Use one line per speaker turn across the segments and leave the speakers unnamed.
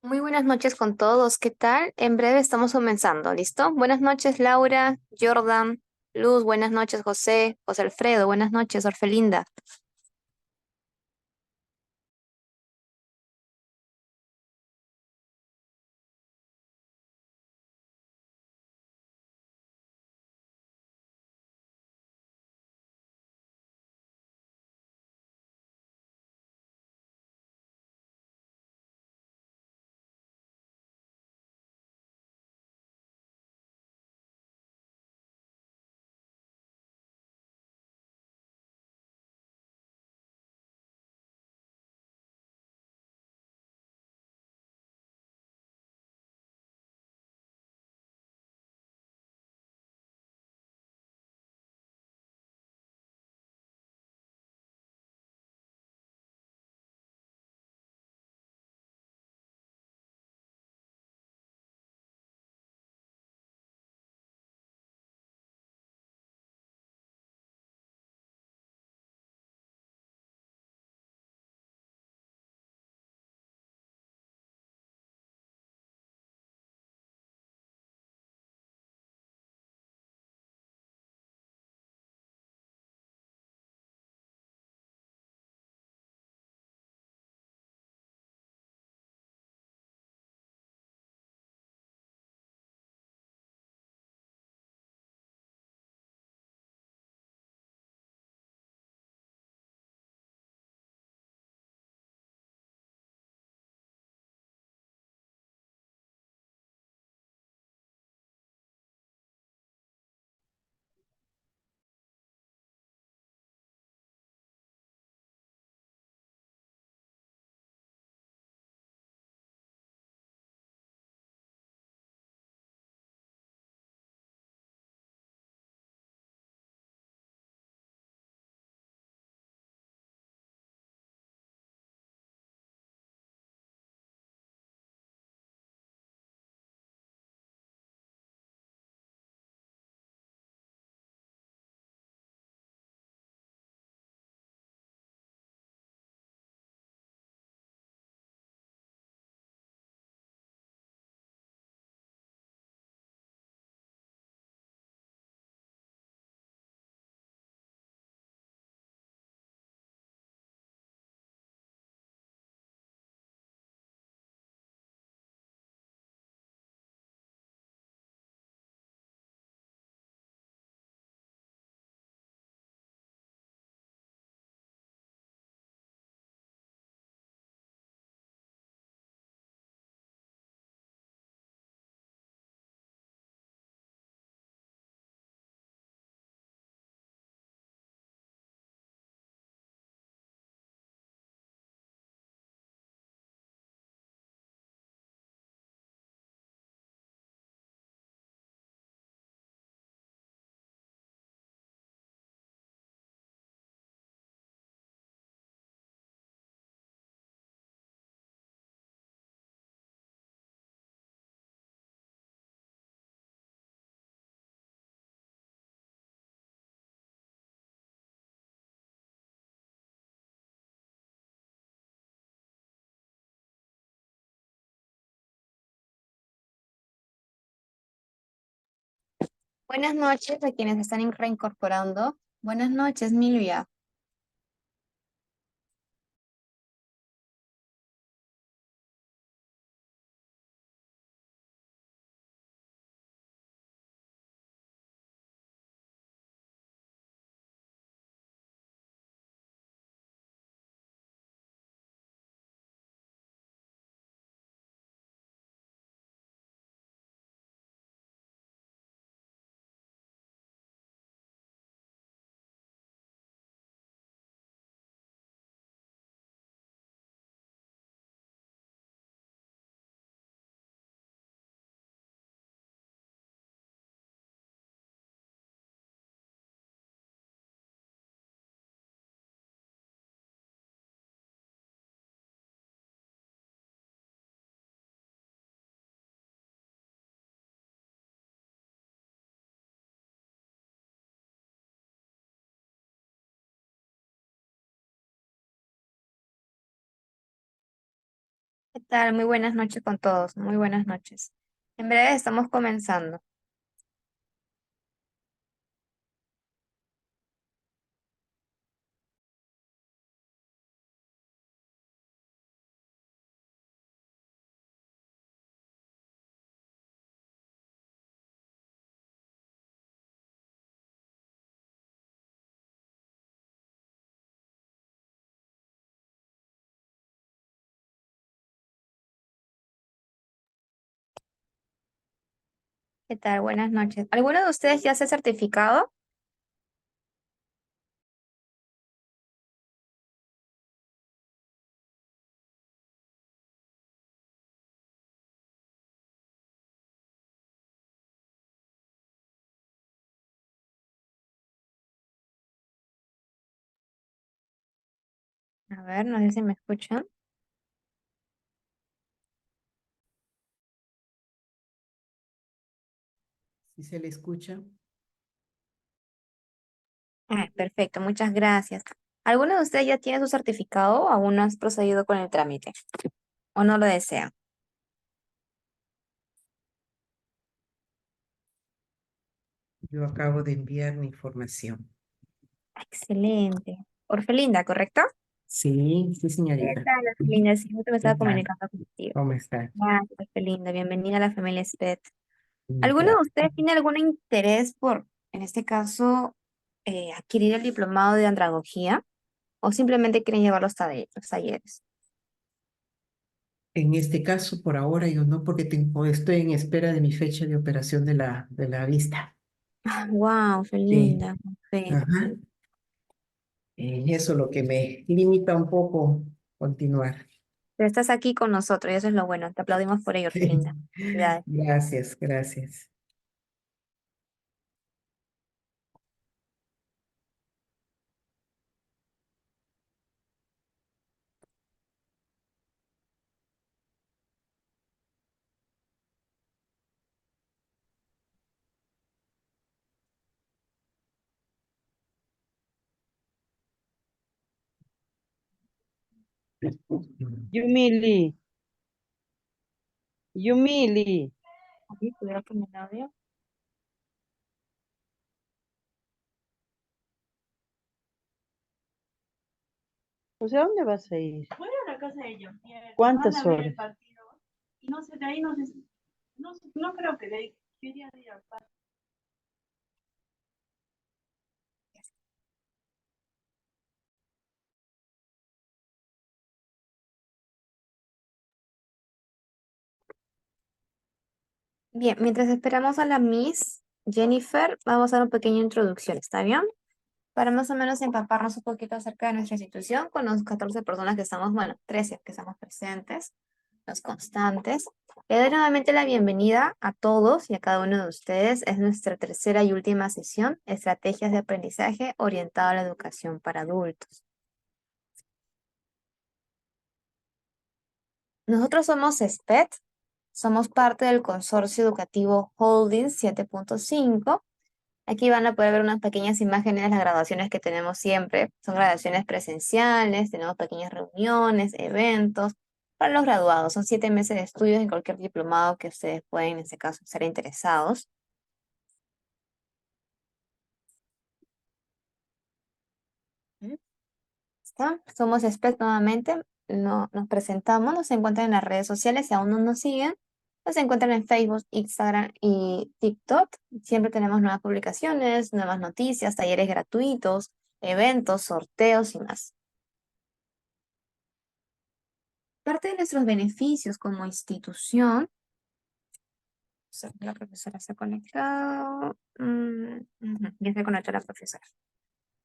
Muy buenas noches con todos. ¿Qué tal? En breve estamos comenzando, ¿listo? Buenas noches, Laura, Jordan, Luz, buenas noches, José, José Alfredo, buenas noches, Orfelinda. Buenas noches a quienes están reincorporando. Buenas noches, Milvia. Tal? Muy buenas noches con todos, muy buenas noches. En breve estamos comenzando. ¿Qué tal? Buenas noches. ¿Alguno de ustedes ya se ha certificado? A ver, no sé si me escuchan.
Si se le escucha,
Ah, perfecto, muchas gracias. ¿Alguno de ustedes ya tiene su certificado o aún no has procedido con el trámite? ¿O no lo desean?
yo acabo de enviar mi información.
Excelente. Orfelinda, ¿correcto?
Sí, sí,
¿Qué
señorita.
tal,
Ujú.
Orfelinda? Siempre me
¿Qué
estaba
tal?
comunicando contigo.
¿Cómo está?
Gracias, Orfelinda. Bienvenida a la familia SPET. ¿Alguno de
Gracias.
ustedes tiene algún interés por, en este caso, adquirir el diplomado de andragogía o simplemente quieren llevar los talleres?
En este caso, por ahora, yo no, porque estoy en espera de mi fecha de operación de la vista.
Wow, qué
Sí.
linda.
Ajá.
Perfecto.
Eso es lo que me limita un poco continuar.
Pero estás aquí con nosotros y eso es lo bueno. Te aplaudimos por ello, Orfelinda. Felicidades.
Gracias, gracias.
Yumili, Yumili,
Aquí, cuidado con el audio.
o sea, ¿dónde vas a ir?
Voy a la casa de Jean-Pierre.
¿Cuántas
Van a ver el
horas?
partido. Y no sé, de ahí no sé, no creo que de ahí quería ir al parque.
Bien, mientras esperamos a la Miss Jennifer, vamos a dar una pequeña introducción, ¿está bien? Para más o menos empaparnos un poquito acerca de nuestra institución con los 14 personas que estamos, bueno, 13 que estamos presentes, los constantes. Le doy nuevamente la bienvenida a todos y a cada uno de ustedes. Es nuestra tercera y última sesión, Estrategias de Aprendizaje orientado a la educación para adultos. Nosotros somos SPET, somos parte del consorcio educativo Holdings 7.5. Aquí van a poder ver unas pequeñas imágenes de las graduaciones que tenemos siempre. Son graduaciones presenciales, tenemos pequeñas reuniones, eventos para los graduados. Son 7 meses de estudios en cualquier diplomado que ustedes pueden, en este caso, ser interesados. ¿Mm? ¿Está? Somos expertos nuevamente. No, nos presentamos, nos encuentran en las redes sociales. Si aún no nos siguen, nos encuentran en Facebook, Instagram y TikTok. Siempre tenemos nuevas publicaciones, nuevas noticias, talleres gratuitos, eventos, sorteos y más. Parte de nuestros beneficios como institución, la profesora se ha conectado. Ujú, ya se conectó la profesora.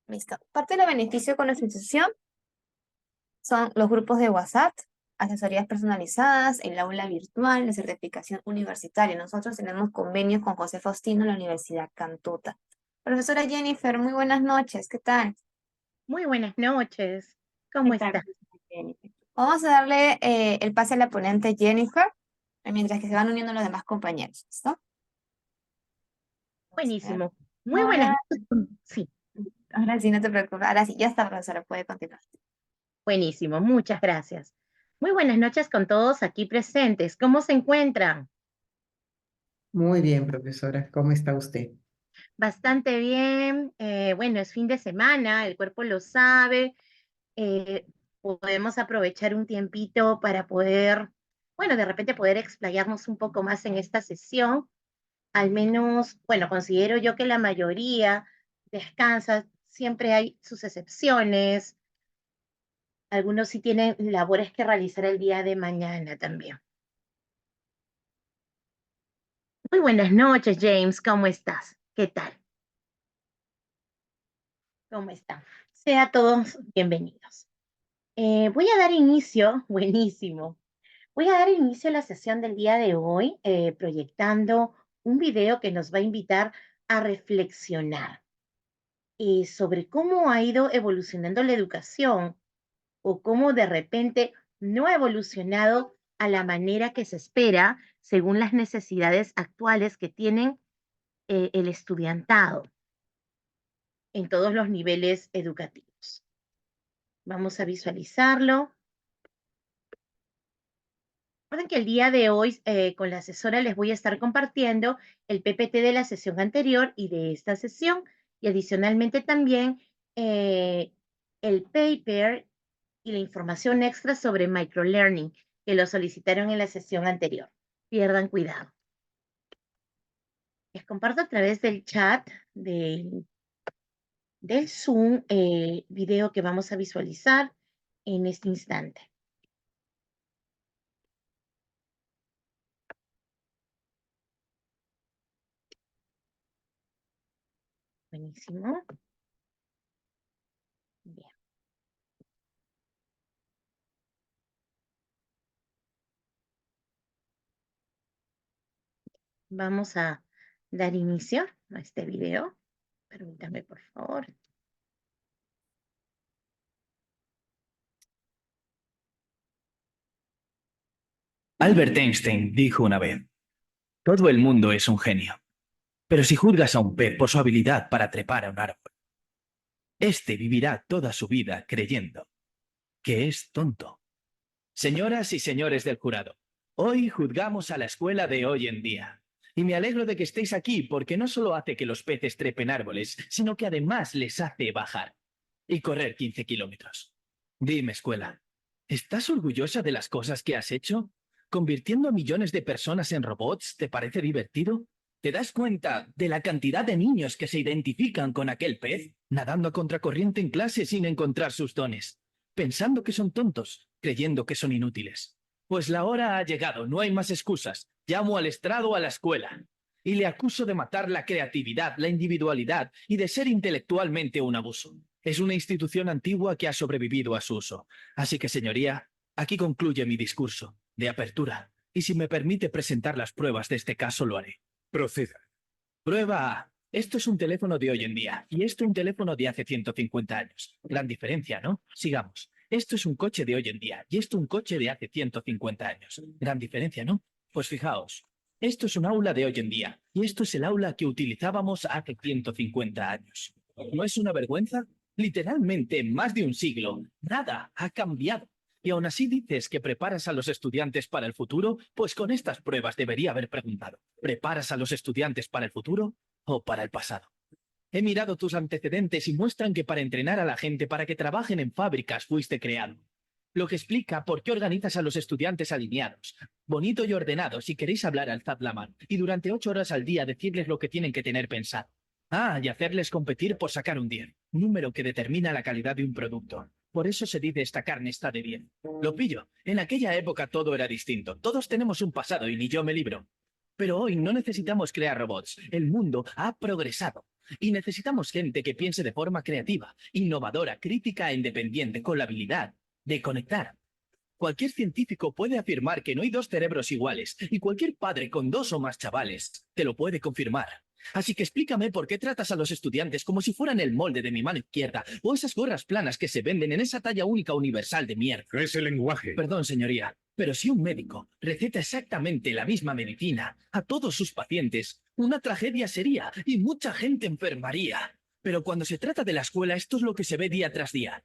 Listo. Parte de los beneficios con nuestra institución son los grupos de WhatsApp, asesorías personalizadas, el aula virtual, la certificación universitaria. Nosotros tenemos convenios con José Faustino en la Universidad Cantuta. Profesora Jennifer, muy buenas noches. ¿Qué tal?
Muy buenas noches.
¿Qué
¿Cómo
tal,
está?
profesora Jennifer? Vamos a darle el pase a la ponente Jennifer, mientras que se van uniendo los demás compañeros. ¿Listo? Vamos a ver.
Buenísimo. Muy buenas
Ahora,
noches. Sí,
ahora sí, no te preocupes. Ahora sí, ya está, profesora, puede continuar.
buenísimo. Muchas gracias. Muy buenas noches con todos aquí presentes. ¿Cómo se encuentran?
Muy bien, profesora. ¿Cómo está usted?
Bastante bien. Bueno, es fin de semana, el cuerpo lo sabe. Podemos aprovechar un tiempito para poder, bueno, de repente poder explayarnos un poco más en esta sesión. Al menos, bueno, considero yo que la mayoría descansa, siempre hay sus excepciones. Algunos sí tienen labores que realizar el día de mañana también. Muy buenas noches, James. ¿Cómo estás? ¿Qué tal? ¿Cómo están? Sea todos bienvenidos. Voy a dar inicio, buenísimo. Voy a dar inicio a la sesión del día de hoy proyectando un video que nos va a invitar a reflexionar sobre cómo ha ido evolucionando la educación o cómo de repente no ha evolucionado a la manera que se espera según las necesidades actuales que tienen el estudiantado en todos los niveles educativos. Vamos a visualizarlo. Recuerden que el día de hoy con la asesora les voy a estar compartiendo el PPT de la sesión anterior y de esta sesión y adicionalmente también el paper y la información extra sobre microlearning que lo solicitaron en la sesión anterior. Pierdan cuidado. Les comparto a través del chat del Zoom video que vamos a visualizar en este instante. Buenísimo. Bien. Vamos a dar inicio a este video. Permítame, por favor.
Albert Einstein dijo una vez, todo el mundo es un genio, pero si juzgas a un pez por su habilidad para trepar a un árbol, este vivirá toda su vida creyendo que es tonto. Señoras y señores del jurado, hoy juzgamos a la escuela de hoy en día. Y me alegro de que estéis aquí porque no solo hace que los peces trepen árboles, sino que además les hace bajar y correr 15 kilómetros. Dime, escuela, ¿estás orgullosa de las cosas que has hecho? ¿Convirtiendo a millones de personas en robots te parece divertido? ¿Te das cuenta de la cantidad de niños que se identifican con aquel pez, nadando a contracorriente en clase sin encontrar sus dones, pensando que son tontos, creyendo que son inútiles? Pues la hora ha llegado, no hay más excusas. Llamo al estrado a la escuela y le acuso de matar la creatividad, la individualidad y de ser intelectualmente un abuso. Es una institución antigua que ha sobrevivido a su uso. Así que, señoría, aquí concluye mi discurso de apertura. Y si me permite presentar las pruebas de este caso, lo haré.
Proceda.
Prueba A. Esto es un teléfono de hoy en día y esto un teléfono de hace 150 años. Gran diferencia, ¿no? Sigamos. Esto es un coche de hoy en día y esto un coche de hace 150 años. Gran diferencia, ¿no? Pues fijaos. Esto es un aula de hoy en día y esto es el aula que utilizábamos hace 150 años. ¿No es una vergüenza? Literalmente, en más de un siglo, nada ha cambiado. Y aún así dices que preparas a los estudiantes para el futuro, pues con estas pruebas debería haber preguntado, ¿preparas a los estudiantes para el futuro o para el pasado? He mirado tus antecedentes y muestran que para entrenar a la gente para que trabajen en fábricas fuiste creado. Lo que explica por qué organizas a los estudiantes alineados, bonito y ordenado si queréis hablar alzad la mano, y durante 8 horas al día decirles lo que tienen que tener pensado. Ah, y hacerles competir por sacar un 10, número que determina la calidad de un producto. Por eso se dice esta carne está de 10. Lo pillo. En aquella época todo era distinto. Todos tenemos un pasado y ni yo me libro. Pero hoy no necesitamos crear robots. El mundo ha progresado. Y necesitamos gente que piense de forma creativa, innovadora, crítica e independiente, con la habilidad de conectar. Cualquier científico puede afirmar que no hay dos cerebros iguales, y cualquier padre con 2 o más chavales te lo puede confirmar. Así que explícame por qué tratas a los estudiantes como si fueran el molde de mi mano izquierda o esas gorras planas que se venden en esa talla única universal de mierda.
Es el lenguaje.
Perdón, señoría, pero si un médico receta exactamente la misma medicina a todos sus pacientes, una tragedia sería y mucha gente enfermaría. Pero cuando se trata de la escuela, esto es lo que se ve día tras día.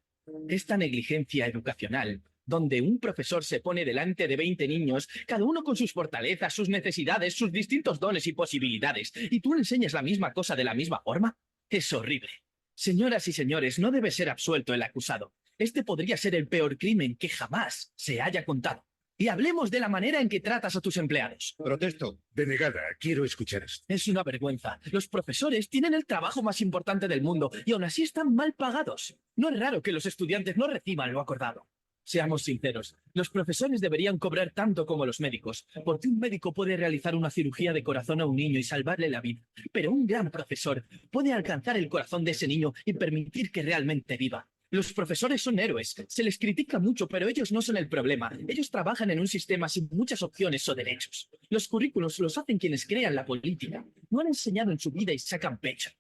Esta negligencia educacional donde un profesor se pone delante de 20 niños, cada uno con sus fortalezas, sus necesidades, sus distintos dones y posibilidades, y tú le enseñas la misma cosa de la misma forma? Es horrible. Señoras y señores, no debe ser absuelto el acusado. Este podría ser el peor crimen que jamás se haya contado. Y hablemos de la manera en que tratas a tus empleados.
Protesto. Denegada. Quiero escuchar esto.
Es una vergüenza. Los profesores tienen el trabajo más importante del mundo y aún así están mal pagados. No es raro que los estudiantes no reciban lo acordado. Seamos sinceros, los profesores deberían cobrar tanto como los médicos, porque un médico puede realizar una cirugía de corazón a un niño y salvarle la vida, pero un gran profesor puede alcanzar el corazón de ese niño y permitir que realmente viva. Los profesores son héroes, se les critica mucho, pero ellos no son el problema. Ellos trabajan en un sistema sin muchas opciones o derechos. Los currículos los hacen quienes crean la política. No han enseñado en su vida y sacan pecho.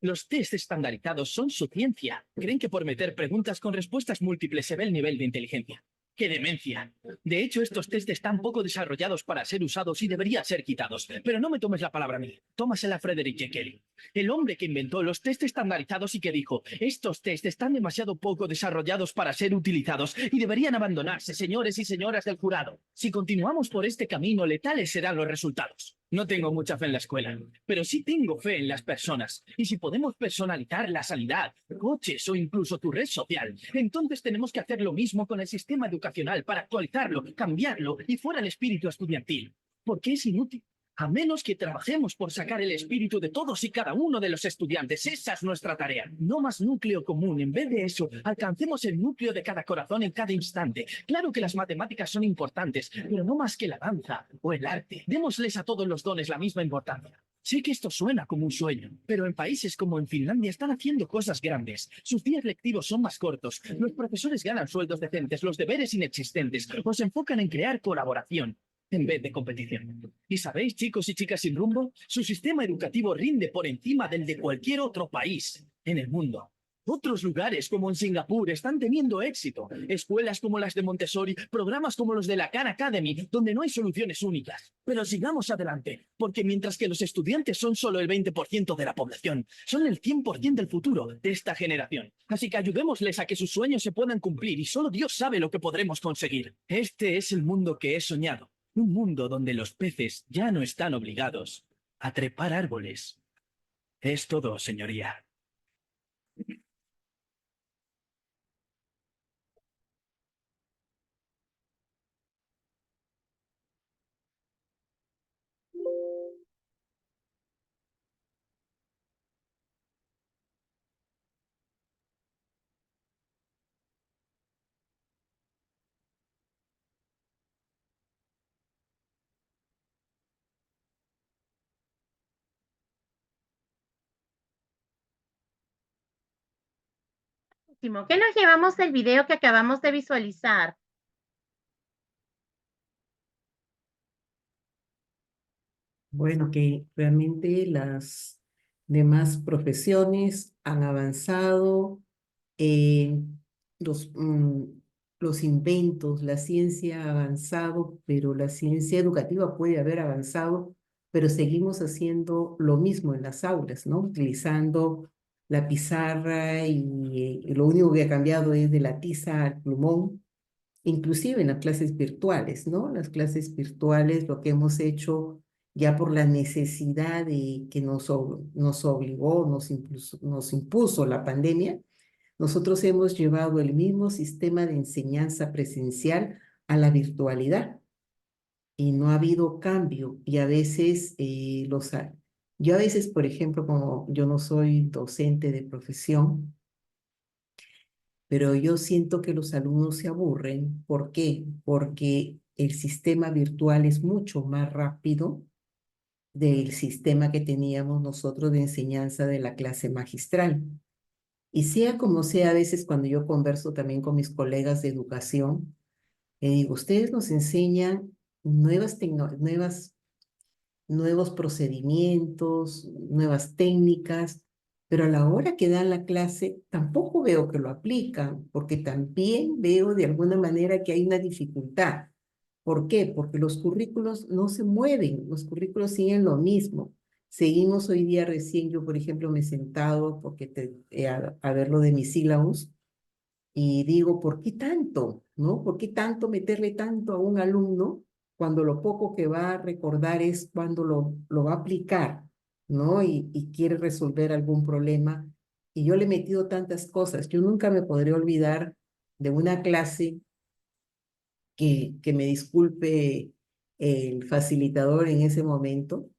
Los test estandarizados son su ciencia. Creen que por meter preguntas con respuestas múltiples se ve el nivel de inteligencia. ¡Qué demencia! De hecho, estos test están poco desarrollados para ser usados y deberían ser quitados. Pero no me tomes la palabra a mí. Tómasela a Frederick J. Kelly, el hombre que inventó los test estandarizados y que dijo: estos test están demasiado poco desarrollados para ser utilizados y deberían abandonarse, señores y señoras del jurado. Si continuamos por este camino, letales serán los resultados. No tengo mucha fe en la escuela, pero sí tengo fe en las personas. Y si podemos personalizar la sanidad, coches o incluso tu red social, entonces tenemos que hacer lo mismo con el sistema educacional para actualizarlo, cambiarlo y fuera el espíritu estudiantil. Porque es inútil. A menos que trabajemos por sacar el espíritu de todos y cada uno de los estudiantes. Esa es nuestra tarea. No más núcleo común. En vez de eso, alcancemos el núcleo de cada corazón en cada instante. Claro que las matemáticas son importantes, pero no más que la danza o el arte. Démosles a todos los dones la misma importancia. Sé que esto suena como un sueño, pero en países como en Finlandia están haciendo cosas grandes. Sus días lectivos son más cortos, los profesores ganan sueldos decentes, los deberes inexistentes, o se enfocan en crear colaboración en vez de competición. ¿Y sabéis, chicos y chicas sin rumbo? Su sistema educativo rinde por encima del de cualquier otro país en el mundo. Otros lugares, como en Singapur, están teniendo éxito. Escuelas como las de Montessori, programas como los de la Khan Academy, donde no hay soluciones únicas. Pero sigamos adelante, porque mientras que los estudiantes son solo el 20% de la población, son el 100% del futuro de esta generación. Así que ayudémosles a que sus sueños se puedan cumplir y solo Dios sabe lo que podremos conseguir. Este es el mundo que he soñado. Un mundo donde los peces ya no están obligados a trepar árboles. Es todo, señoría.
Último, ¿qué nos llevamos del video que acabamos de visualizar?
Bueno, que realmente las demás profesiones han avanzado, eh, los, mm, los inventos, la ciencia ha avanzado, pero la ciencia educativa puede haber avanzado, pero seguimos haciendo lo mismo en las aulas, ¿no? Utilizando la pizarra y lo único que ha cambiado es de la tiza al plumón, inclusive en las clases virtuales, ¿no? Las clases virtuales, lo que hemos hecho ya por la necesidad de que nos obligó, nos impuso la pandemia, nosotros hemos llevado el mismo sistema de enseñanza presencial a la virtualidad y no ha habido cambio y a veces yo a veces, por ejemplo, como yo no soy docente de profesión, pero yo siento que los alumnos se aburren. ¿Por qué? Porque el sistema virtual es mucho más rápido del sistema que teníamos nosotros de enseñanza de la clase magistral. Y sea como sea, a veces cuando yo converso también con mis colegas de educación, le digo, ustedes nos enseñan nuevos procedimientos, nuevas técnicas, pero a la hora que dan la clase tampoco veo que lo aplican, porque también veo de alguna manera que hay una dificultad. ¿Por qué? Porque los currículos no se mueven, los currículos siguen lo mismo. Seguimos hoy día recién, yo por ejemplo me he sentado porque a ver lo de mis sílabos, Y digo, ¿por qué tanto? ¿No? ¿Por qué tanto meterle tanto a un alumno cuando lo poco que va a recordar es cuando lo va a aplicar, ¿no? Y quiere resolver algún problema. Y yo le he metido tantas cosas. Yo nunca me podré olvidar de una clase que me disculpe el facilitador en ese momento,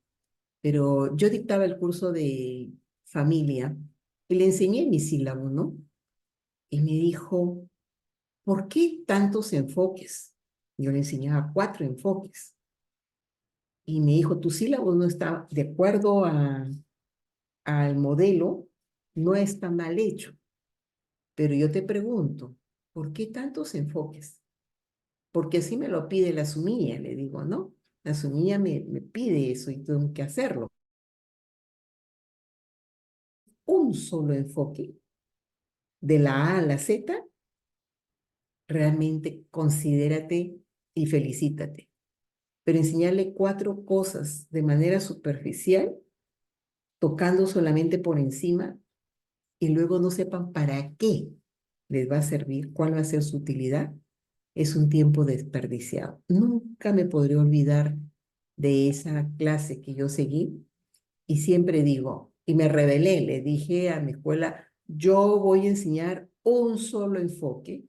pero yo dictaba el curso de familia y le enseñé mi sílabo, ¿no? Y me dijo, ¿por qué tantos enfoques? Yo le enseñaba 4 enfoques. Y me dijo, tu sílabo no está de acuerdo al modelo, no está mal hecho. Pero yo te pregunto, ¿por qué tantos enfoques? Porque así me lo pide la sumilla, le digo, ¿no? La sumilla me pide eso y tengo que hacerlo. Un solo enfoque, de la A a la Z, realmente considérate y felicítate. Pero enseñarle 4 cosas de manera superficial, tocando solamente por encima, y luego no sepan para qué les va a servir, cuál va a ser su utilidad, es un tiempo desperdiciado. Nunca me podré olvidar de esa clase que yo seguí y siempre digo, y me rebelé, le dije a mi escuela, yo voy a enseñar un solo enfoque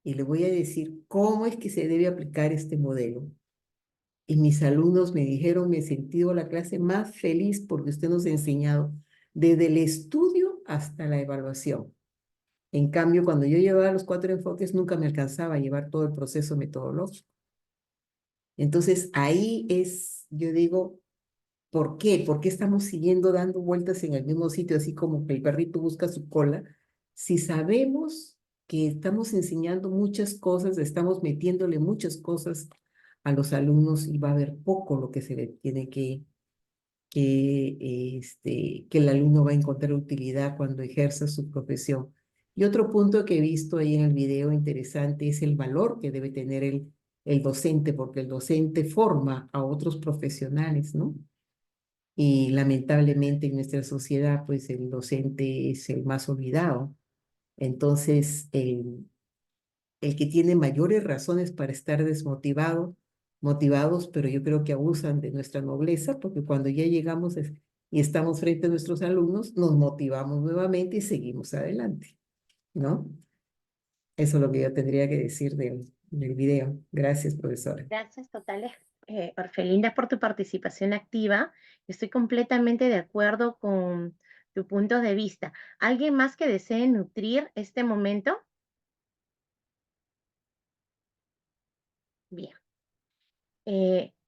y le voy a decir cómo es que se debe aplicar este modelo. Y mis alumnos me dijeron, me he sentido la clase más feliz porque usted nos ha enseñado desde el estudio hasta la evaluación. En cambio, cuando yo llevaba los 4 enfoques, nunca me alcanzaba a llevar todo el proceso metodológico. Entonces, ahí es, yo digo, ¿por qué? ¿Por qué estamos siguiendo dando vueltas en el mismo sitio, así como que el perrito busca su cola? Si sabemos que estamos enseñando muchas cosas, estamos metiéndole muchas cosas a los alumnos y va a haber poco lo que se le tiene que el alumno va a encontrar utilidad cuando ejerza su profesión. Y otro punto que he visto ahí en el video interesante es el valor que debe tener el docente, porque el docente forma a otros profesionales, ¿no? Y lamentablemente en nuestra sociedad, pues el docente es el más olvidado. Entonces, el que tiene mayores razones para estar motivados, pero yo creo que abusan de nuestra nobleza, porque cuando ya llegamos y estamos frente a nuestros alumnos, nos motivamos nuevamente y seguimos adelante, ¿no? Eso es lo que yo tendría que decir del video. Gracias, profesora.
Gracias totales, Orfelinda, por tu participación activa. Estoy completamente de acuerdo con tu punto de vista. ¿Alguien más que desee nutrir este momento? Bien.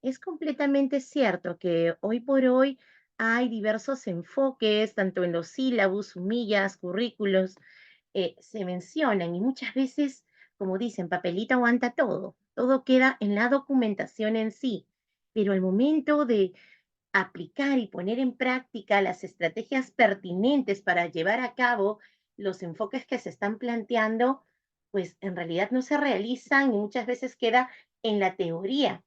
Es completamente cierto que hoy por hoy hay diversos enfoques, tanto en los sílabus, humillas, currículos, se mencionan y muchas veces, como dicen, papelito aguanta todo, todo queda en la documentación en sí, pero al momento de aplicar y poner en práctica las estrategias pertinentes para llevar a cabo los enfoques que se están planteando, pues en realidad no se realizan y muchas veces queda en la teoría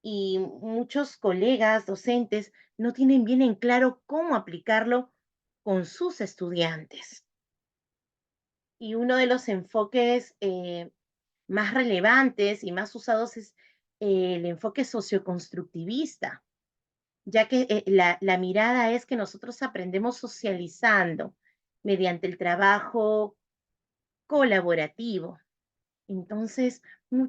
y muchos colegas, docentes, no tienen bien en claro cómo aplicarlo con sus estudiantes. Y uno de los enfoques más relevantes y más usados es el enfoque socioconstructivista, ya que la mirada es que nosotros aprendemos socializando mediante el trabajo colaborativo. Entonces,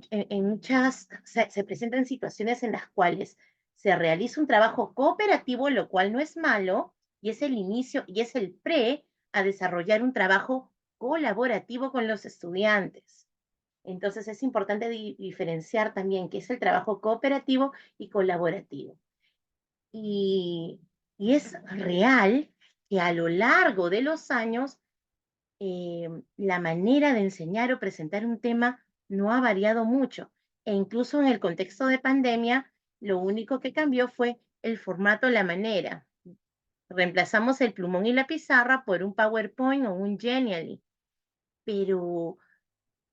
en muchas, se presentan situaciones en las cuales se realiza un trabajo cooperativo, lo cual no es malo, y es el inicio y es el pre a desarrollar un trabajo colaborativo con los estudiantes. Entonces, es importante diferenciar también qué es el trabajo cooperativo y colaborativo. Y, y es real que a lo largo de los años la manera de enseñar o presentar un tema no ha variado mucho. E incluso en el contexto de pandemia, lo único que cambió fue el formato, la manera. Reemplazamos el plumón y la pizarra por un PowerPoint o un Genially. Pero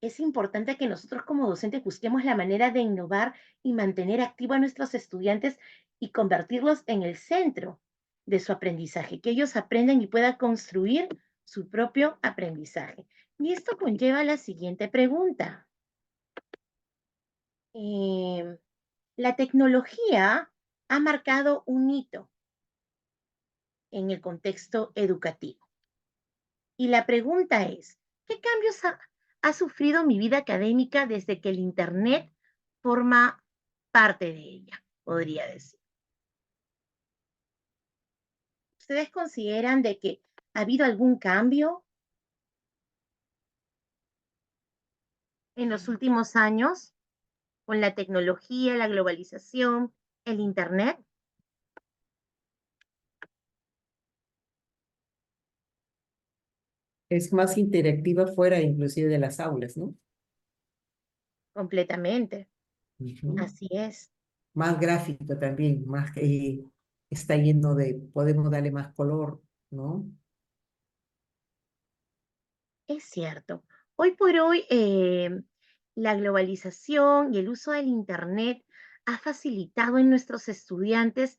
es importante que nosotros como docentes busquemos la manera de innovar y mantener activo a nuestros estudiantes y convertirlos en el centro de su aprendizaje, que ellos aprendan y puedan construir su propio aprendizaje. Y esto conlleva la siguiente pregunta. La tecnología ha marcado un hito en el contexto educativo. Y la pregunta es, ¿qué cambios ha sufrido mi vida académica desde que el Internet forma parte de ella, podría decir? ¿Ustedes consideran de que ha habido algún cambio en los últimos años con la tecnología, la globalización, el Internet?
Es más interactiva fuera inclusive de las aulas, ¿no?
Completamente,
Ujú.
así es.
Más gráfico también, más está lleno de, podemos darle más color, ¿no?
Es cierto. Hoy por hoy, la globalización y el uso del Internet ha facilitado en nuestros estudiantes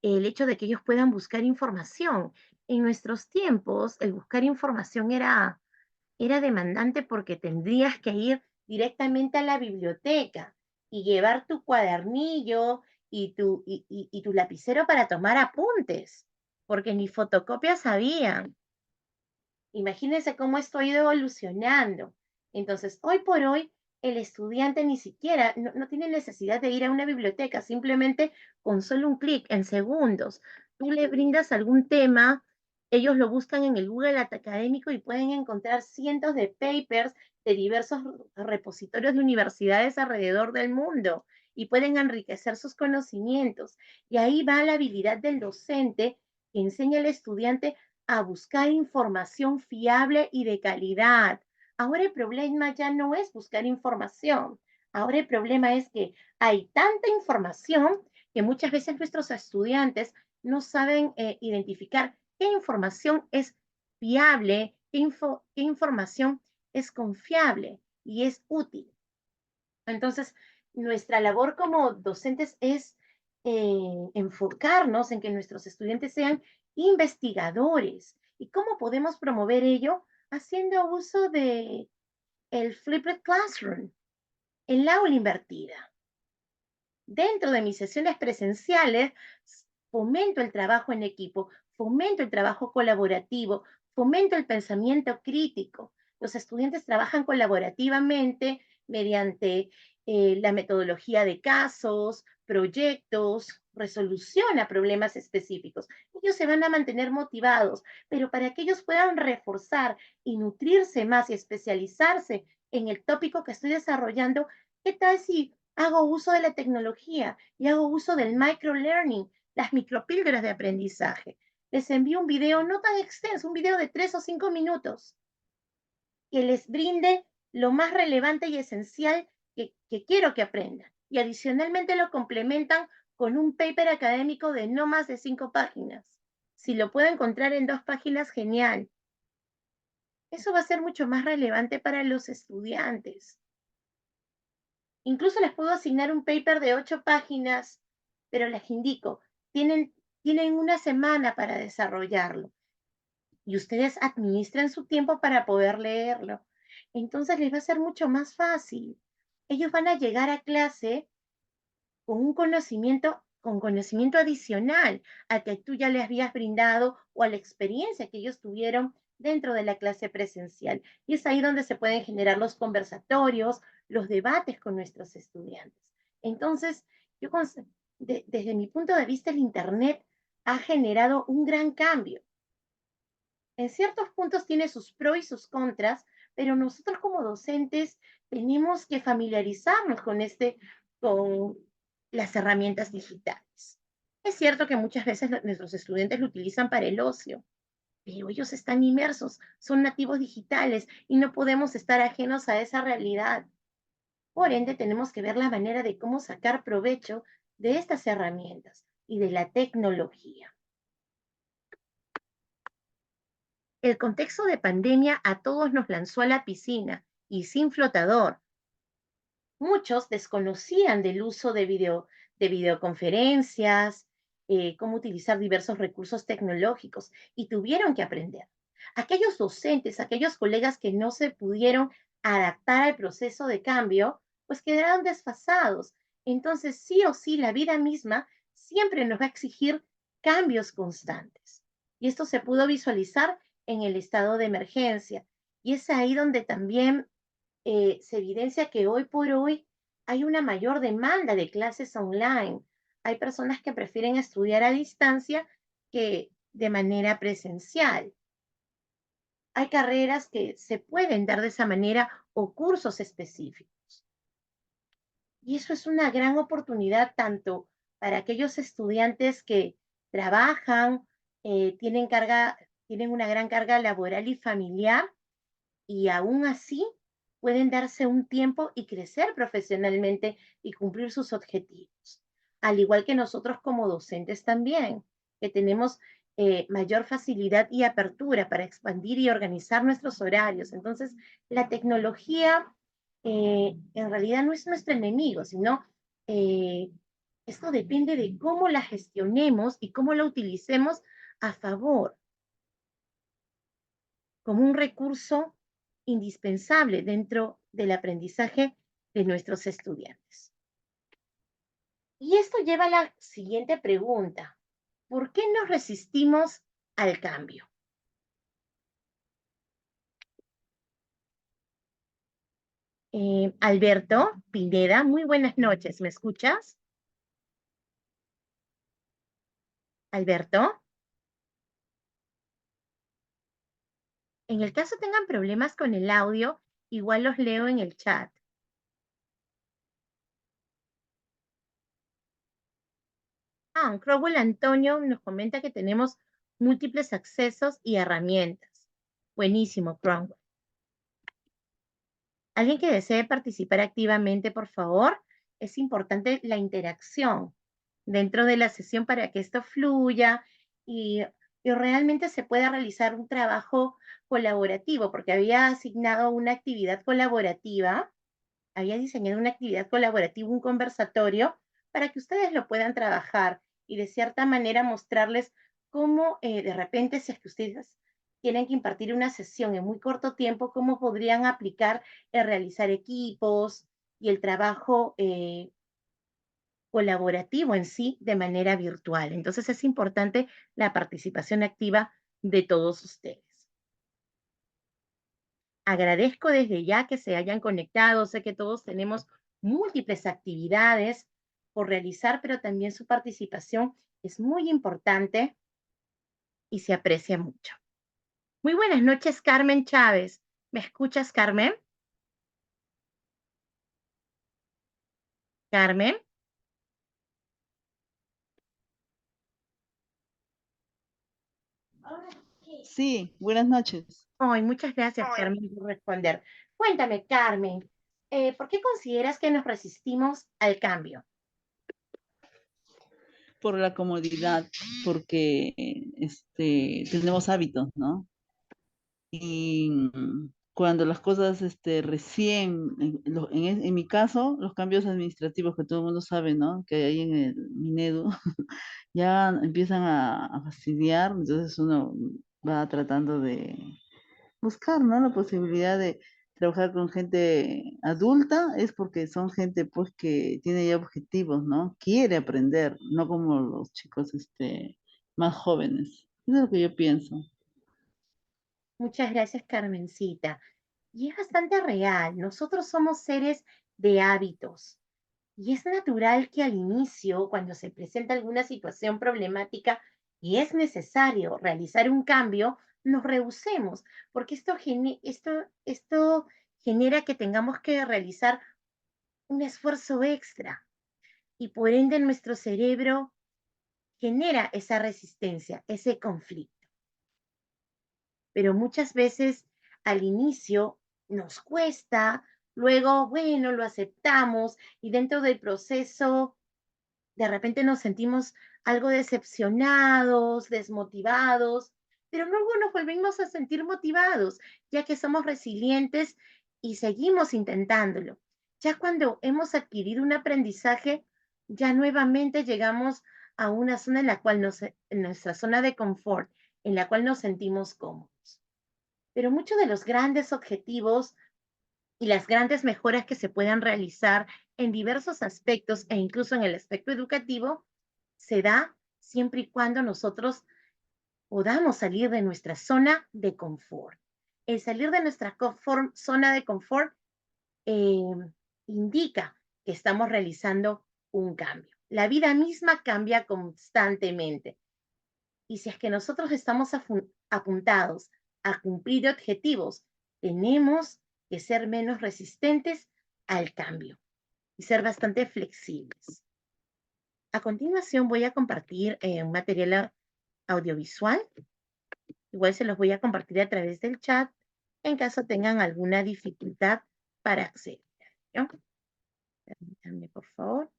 el hecho de que ellos puedan buscar información. En nuestros tiempos, el buscar información era demandante porque tendrías que ir directamente a la biblioteca y llevar tu cuadernillo y tu lapicero para tomar apuntes, porque ni fotocopias habían. Imagínense cómo esto ha ido evolucionando. Entonces, hoy por hoy, el estudiante ni siquiera, no tiene necesidad de ir a una biblioteca, simplemente con solo un clic, en segundos, tú le brindas algún tema, ellos lo buscan en el Google académico y pueden encontrar cientos de papers de diversos repositorios de universidades alrededor del mundo y pueden enriquecer sus conocimientos. Y ahí va la habilidad del docente que enseña al estudiante a buscar información fiable y de calidad. Ahora el problema ya no es buscar información. Ahora el problema es que hay tanta información que muchas veces nuestros estudiantes no saben identificar qué información es fiable, qué información es confiable y es útil. Entonces, nuestra labor como docentes es enfocarnos en que nuestros estudiantes sean investigadores. ¿Y cómo podemos promover ello? Haciendo uso de el Flipped Classroom, el aula invertida. Dentro de mis sesiones presenciales, fomento el trabajo en equipo, fomento el trabajo colaborativo, fomento el pensamiento crítico. Los estudiantes trabajan colaborativamente mediante la metodología de casos, proyectos, resolución a problemas específicos. Ellos se van a mantener motivados, pero para que ellos puedan reforzar y nutrirse más y especializarse en el tópico que estoy desarrollando, ¿qué tal si hago uso de la tecnología y hago uso del microlearning, las micropíldoras de aprendizaje? Les envío un video no tan extenso, un video de 3 o 5 minutos, que les brinde lo más relevante y esencial que quiero que aprendan. Y adicionalmente lo complementan con un paper académico de no más de 5 páginas. Si lo puedo encontrar en 2 páginas, genial. Eso va a ser mucho más relevante para los estudiantes. Incluso les puedo asignar un paper de 8 páginas, pero les indico, tienen, tienen una semana para desarrollarlo y ustedes administran su tiempo para poder leerlo. Entonces les va a ser mucho más fácil. Ellos van a llegar a clase con un con conocimiento adicional al que tú ya les habías brindado o a la experiencia que ellos tuvieron dentro de la clase presencial. Y es ahí donde se pueden generar los conversatorios, los debates con nuestros estudiantes. Entonces, desde mi punto de vista, el Internet ha generado un gran cambio. En ciertos puntos tiene sus pros y sus contras, pero nosotros como docentes tenemos que familiarizarnos con las herramientas digitales. Es cierto que muchas veces nuestros estudiantes lo utilizan para el ocio, pero ellos están inmersos, son nativos digitales y no podemos estar ajenos a esa realidad. Por ende, tenemos que ver la manera de cómo sacar provecho de estas herramientas y de la tecnología. El contexto de pandemia a todos nos lanzó a la piscina y sin flotador. Muchos desconocían del uso de videoconferencias, cómo utilizar diversos recursos tecnológicos y tuvieron que aprender. Aquellos docentes, aquellos colegas que no se pudieron adaptar al proceso de cambio, pues quedaron desfasados. Entonces, sí o sí, la vida misma siempre nos va a exigir cambios constantes. Y esto se pudo visualizar en el estado de emergencia. Y es ahí donde también se evidencia que hoy por hoy hay una mayor demanda de clases online. Hay personas que prefieren estudiar a distancia que de manera presencial. Hay carreras que se pueden dar de esa manera o cursos específicos. Y eso es una gran oportunidad tanto para aquellos estudiantes que trabajan, tienen una gran carga laboral y familiar, y aún así pueden darse un tiempo y crecer profesionalmente y cumplir sus objetivos. Al igual que nosotros como docentes también, que tenemos mayor facilidad y apertura para expandir y organizar nuestros horarios. Entonces, la tecnología en realidad no es nuestro enemigo, sino eh, esto depende de cómo la gestionemos y cómo la utilicemos a favor, como un recurso indispensable dentro del aprendizaje de nuestros estudiantes. Y esto lleva a la siguiente pregunta. ¿Por qué nos resistimos al cambio? Alberto Pineda, muy buenas noches. ¿Me escuchas? Alberto. En el caso tengan problemas con el audio, igual los leo en el chat. Crowell Antonio nos comenta que tenemos múltiples accesos y herramientas. Buenísimo, Cromwell. Alguien que desee participar activamente, por favor. Es importante la interacción dentro de la sesión para que esto fluya y realmente se pueda realizar un trabajo colaborativo, porque había asignado una actividad colaborativa, había diseñado una actividad colaborativa, un conversatorio, para que ustedes lo puedan trabajar y de cierta manera mostrarles cómo de repente, si es que ustedes tienen que impartir una sesión en muy corto tiempo, cómo podrían aplicar el realizar equipos y el trabajo colaborativo en sí de manera virtual. Entonces es importante la participación activa de todos ustedes. Agradezco desde ya que se hayan conectado. Sé que todos tenemos múltiples actividades por realizar, pero también su participación es muy importante y se aprecia mucho. Muy buenas noches, Carmen Chávez. ¿Me escuchas, Carmen? Carmen.
Sí, buenas noches.
Ay, muchas gracias, Carmen, por responder. Cuéntame, Carmen, ¿por qué consideras que nos resistimos al cambio?
Por la comodidad, porque tenemos hábitos, ¿no? Y cuando las cosas recién, en mi caso, los cambios administrativos que todo el mundo sabe, ¿no? Que hay en el Minedu, ya empiezan a fastidiar, entonces uno va tratando de buscar, ¿no? La posibilidad de trabajar con gente adulta es porque son gente pues que tiene ya objetivos, ¿no? Quiere aprender, no como los chicos más jóvenes. Eso es lo que yo pienso.
Muchas gracias, Carmencita. Y es bastante real. Nosotros somos seres de hábitos. Y es natural que al inicio, cuando se presenta alguna situación problemática y es necesario realizar un cambio, nos rehusemos, porque esto genera que tengamos que realizar un esfuerzo extra y por ende nuestro cerebro genera esa resistencia, ese conflicto. Pero muchas veces al inicio nos cuesta, luego, bueno, lo aceptamos y dentro del proceso de repente nos sentimos algo decepcionados, desmotivados, pero luego nos volvemos a sentir motivados, ya que somos resilientes y seguimos intentándolo. Ya cuando hemos adquirido un aprendizaje, ya nuevamente llegamos a una zona en la cual en nuestra zona de confort, en la cual nos sentimos cómodos. pero muchos de los grandes objetivos y las grandes mejoras que se puedan realizar en diversos aspectos e incluso en el aspecto educativo se da siempre y cuando nosotros podamos salir de nuestra zona de confort. El salir de nuestra zona de confort eh, indica que estamos realizando un cambio. La vida misma cambia constantemente. Y si es que nosotros estamos apuntados a cumplir objetivos, tenemos que ser menos resistentes al cambio y ser bastante flexibles. A continuación voy a compartir un material audiovisual. Igual se los voy a compartir a través del chat en caso tengan alguna dificultad para acceder. ¿No? Permítanme, por favor.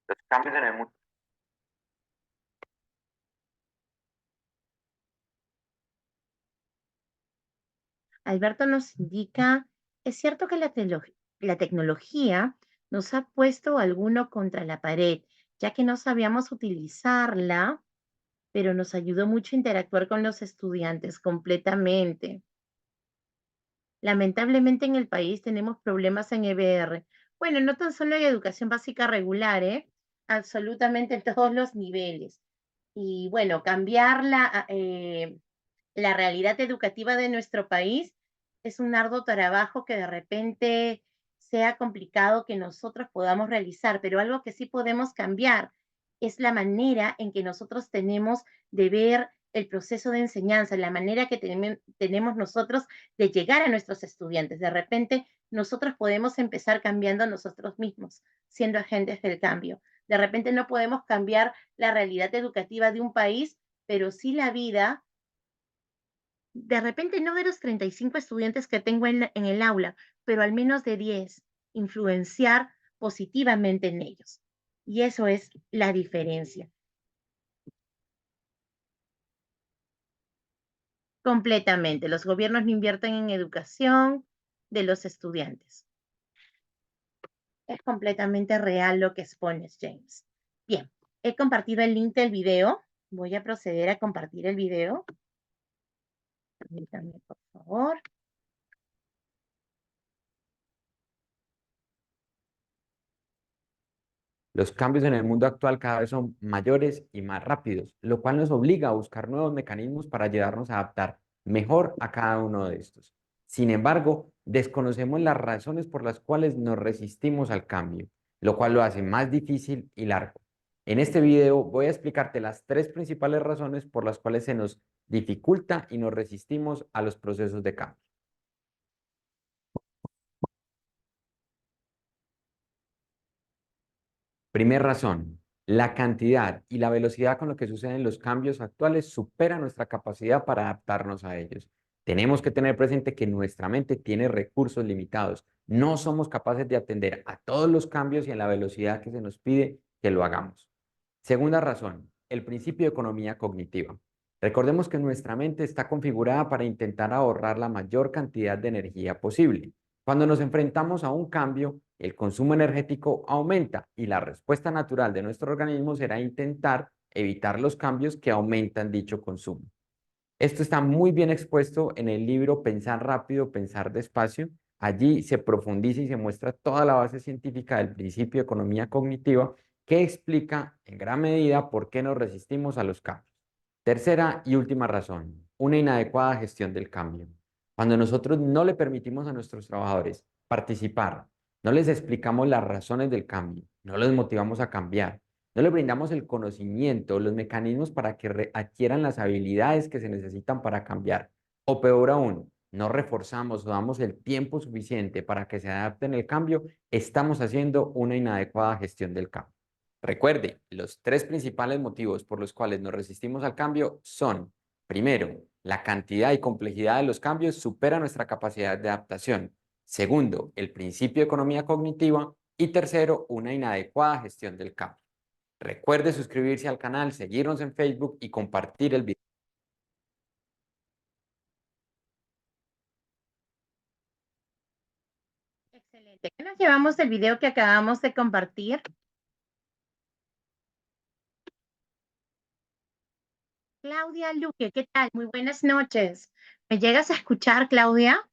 Los cambios en el mundo.
Alberto nos indica, es cierto que la tecnología nos ha puesto alguno contra la pared, ya que no sabíamos utilizarla, pero nos ayudó mucho a interactuar con los estudiantes completamente. Lamentablemente en el país tenemos problemas en EBR. Bueno, no tan solo en educación básica regular, absolutamente en todos los niveles. Y bueno, cambiar la realidad educativa de nuestro país es un arduo trabajo que de repente sea complicado que nosotros podamos realizar, pero algo que sí podemos cambiar es la manera en que nosotros tenemos de ver el proceso de enseñanza, la manera que tenemos nosotros de llegar a nuestros estudiantes. De repente nosotros podemos empezar cambiando nosotros mismos, siendo agentes del cambio. De repente no podemos cambiar la realidad educativa de un país, pero sí la vida de repente no de los 35 estudiantes que tengo en el aula, pero al menos de 10, influenciar positivamente en ellos. Y eso es la diferencia. Completamente. Los gobiernos no invierten en educación de los estudiantes. Es completamente real lo que expones, James. Bien, he compartido el link del video. Voy a proceder a compartir el video. Permítanme, por favor.
Los cambios en el mundo actual cada vez son mayores y más rápidos, lo cual nos obliga a buscar nuevos mecanismos para ayudarnos a adaptar mejor a cada uno de estos. Sin embargo, desconocemos las razones por las cuales nos resistimos al cambio, lo cual lo hace más difícil y largo. En este video voy a explicarte las 3 principales razones por las cuales se nos dificulta y nos resistimos a los procesos de cambio. Primera razón, la cantidad y la velocidad con lo que suceden los cambios actuales supera nuestra capacidad para adaptarnos a ellos. Tenemos que tener presente que nuestra mente tiene recursos limitados. No somos capaces de atender a todos los cambios y en la velocidad que se nos pide que lo hagamos. Segunda razón, el principio de economía cognitiva. Recordemos que nuestra mente está configurada para intentar ahorrar la mayor cantidad de energía posible. Cuando nos enfrentamos a un cambio, el consumo energético aumenta y la respuesta natural de nuestro organismo será intentar evitar los cambios que aumentan dicho consumo. Esto está muy bien expuesto en el libro Pensar rápido, pensar despacio. Allí se profundiza y se muestra toda la base científica del principio de economía cognitiva que explica en gran medida por qué nos resistimos a los cambios. Tercera y última razón, una inadecuada gestión del cambio. Cuando nosotros no le permitimos a nuestros trabajadores participar, no les explicamos las razones del cambio, no les motivamos a cambiar, no les brindamos el conocimiento, los mecanismos para que adquieran las habilidades que se necesitan para cambiar, o peor aún, no reforzamos o damos el tiempo suficiente para que se adapten al cambio, estamos haciendo una inadecuada gestión del cambio. Recuerde, los 3 principales motivos por los cuales nos resistimos al cambio son, primero, la cantidad y complejidad de los cambios supera nuestra capacidad de adaptación. Segundo, el principio de economía cognitiva. Y tercero, una inadecuada gestión del cambio. Recuerde suscribirse al canal, seguirnos en Facebook y compartir el video.
nos llevamos del video que acabamos de compartir? Claudia Luque, ¿qué tal? Muy buenas noches. ¿Me llegas a escuchar, Claudia?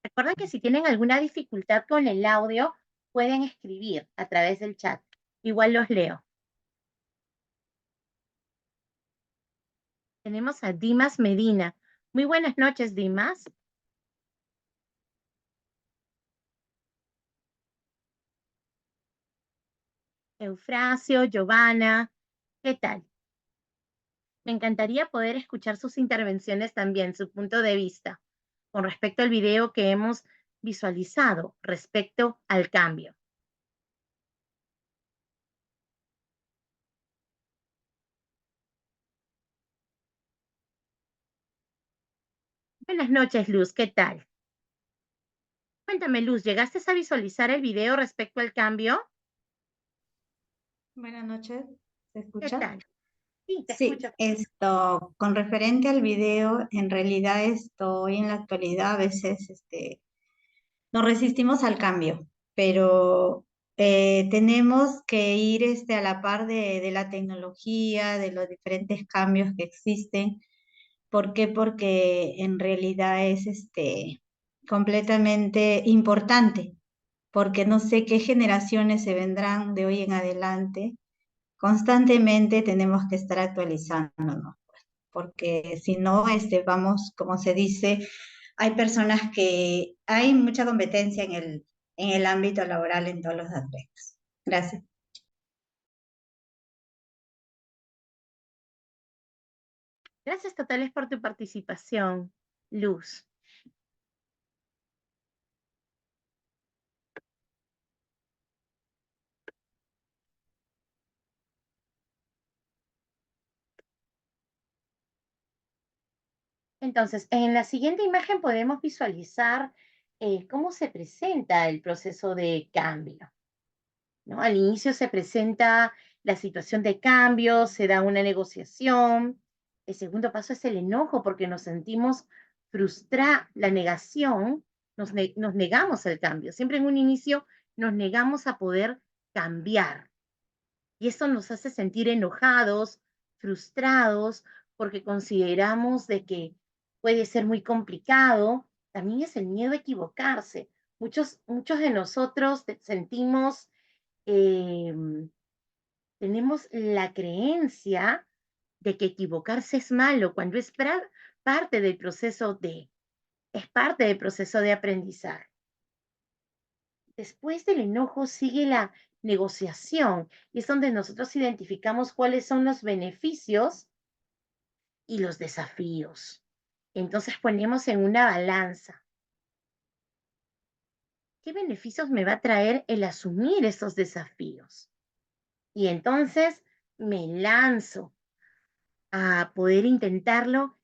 Recuerda que si tienen alguna dificultad con el audio, pueden escribir a través del chat. Igual los leo. Tenemos a Dimas Medina. Muy buenas noches, Dimas. Eufrasio, Giovanna, ¿qué tal? Me encantaría poder escuchar sus intervenciones también, su punto de vista, con respecto al video que hemos visualizado respecto al cambio. Buenas noches, Luz, ¿qué tal? Cuéntame, Luz, ¿llegaste a visualizar el video respecto al cambio?
Buenas noches, ¿se
¿Qué
escucha?
tal? Sí, te
Sí,
escucho.
con referente al video, en realidad hoy en la actualidad a veces nos resistimos al cambio, pero tenemos que ir a la par de la tecnología, de los diferentes cambios que existen. ¿Por qué? Porque en realidad es completamente importante, porque no sé qué generaciones se vendrán de hoy en adelante. Constantemente tenemos que estar actualizándonos, porque si no, vamos, como se dice, hay mucha competencia en el ámbito laboral en todos los aspectos. Gracias.
Gracias totales por tu participación, Luz. Entonces, en la siguiente imagen podemos visualizar cómo se presenta el proceso de cambio, ¿no? Al inicio se presenta la situación de cambio, se da una negociación. El segundo paso es el enojo porque nos sentimos frustrados, la negación, nos negamos al cambio. Siempre en un inicio nos negamos a poder cambiar. Y eso nos hace sentir enojados, frustrados, porque consideramos de que puede ser muy complicado. También es el miedo a equivocarse. Muchos de nosotros sentimos, tenemos la creencia de que equivocarse es malo cuando es parte del es parte del proceso de aprendizaje. Después del enojo sigue la negociación y es donde nosotros identificamos cuáles son los beneficios y los desafíos. Entonces ponemos en una balanza. ¿Qué beneficios me va a traer el asumir esos desafíos? Y entonces me lanzo a poder intentarlo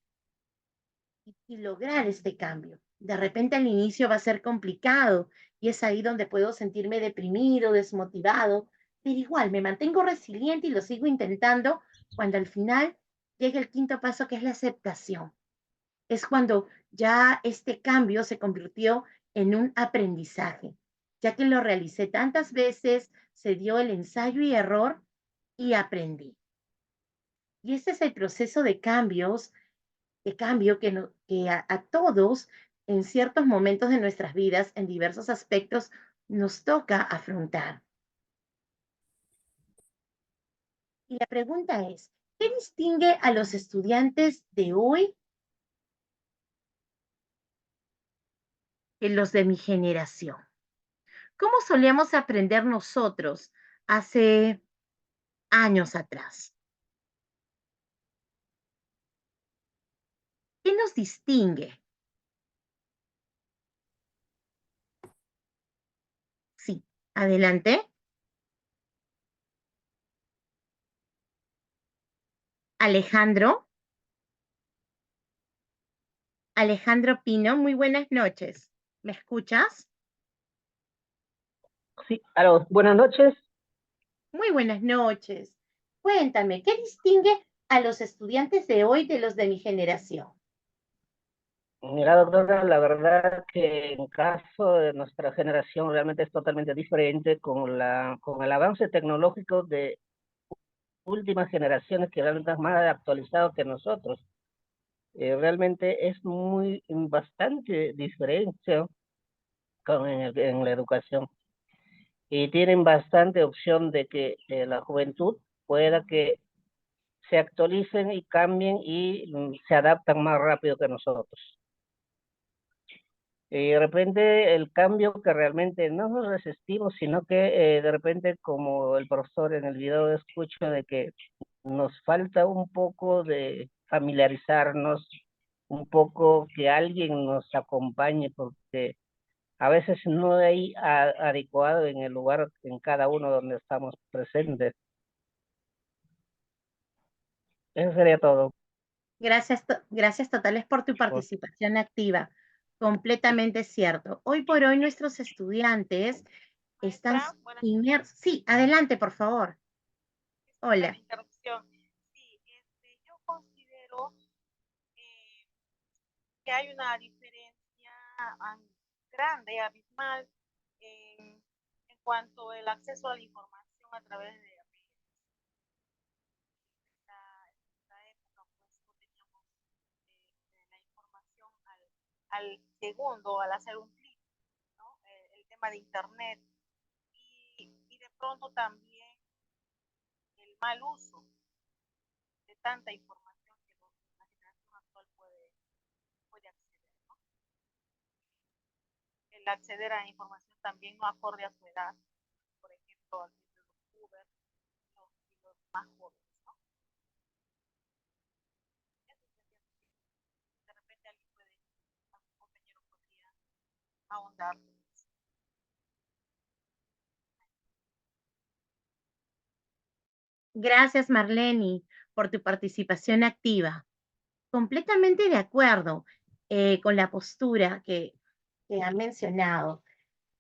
y lograr este cambio. De repente al inicio va a ser complicado y es ahí donde puedo sentirme deprimido, desmotivado, pero igual me mantengo resiliente y lo sigo intentando cuando al final llega el quinto paso que es la aceptación. Es cuando ya este cambio se convirtió en un aprendizaje, ya que lo realicé tantas veces, se dio el ensayo y error y aprendí. Y este es el proceso de cambios de cambio que a todos en ciertos momentos de nuestras vidas, en diversos aspectos, nos toca afrontar. Y la pregunta es, ¿qué distingue a los estudiantes de hoy de los de mi generación? ¿Cómo solíamos aprender nosotros hace años atrás? ¿Qué nos distingue? Sí, adelante. Alejandro. Alejandro Pino, muy buenas noches. ¿Me escuchas?
Sí, aló, buenas noches.
Muy buenas noches. Cuéntame, ¿qué distingue a los estudiantes de hoy de los de mi generación?
Mira, doctora, la verdad que en caso de nuestra generación realmente es totalmente diferente con el avance tecnológico de últimas generaciones que realmente están más actualizados que nosotros. Realmente es bastante diferencia en la educación y tienen bastante opción de que la juventud pueda que se actualicen y cambien y se adaptan más rápido que nosotros. Y de repente el cambio que realmente no nos resistimos, sino que de repente como el profesor en el video escucho de que nos falta un poco de familiarizarnos, un poco que alguien nos acompañe, porque a veces no hay adecuado en el lugar, en cada uno donde estamos presentes. Eso sería todo.
Gracias, gracias totales por tu participación activa. Completamente cierto. Hoy por hoy nuestros estudiantes están inmersos. Sí, adelante, por favor. Hola.
Sí, yo considero que hay una diferencia grande, abismal, en cuanto al acceso a la información a través de esta época, pues no teníamos la información al segundo, al hacer un clic, ¿no? El tema de internet y de pronto también el mal uso de tanta información que la generación actual puede acceder, ¿no? El acceder a información también no acorde a su edad, por ejemplo, los youtubers y los más jóvenes, ¿no? Eso sería, de repente algún compañero podría ahondar.
Gracias, Marlene, por tu participación activa. Completamente de acuerdo con la postura que han mencionado.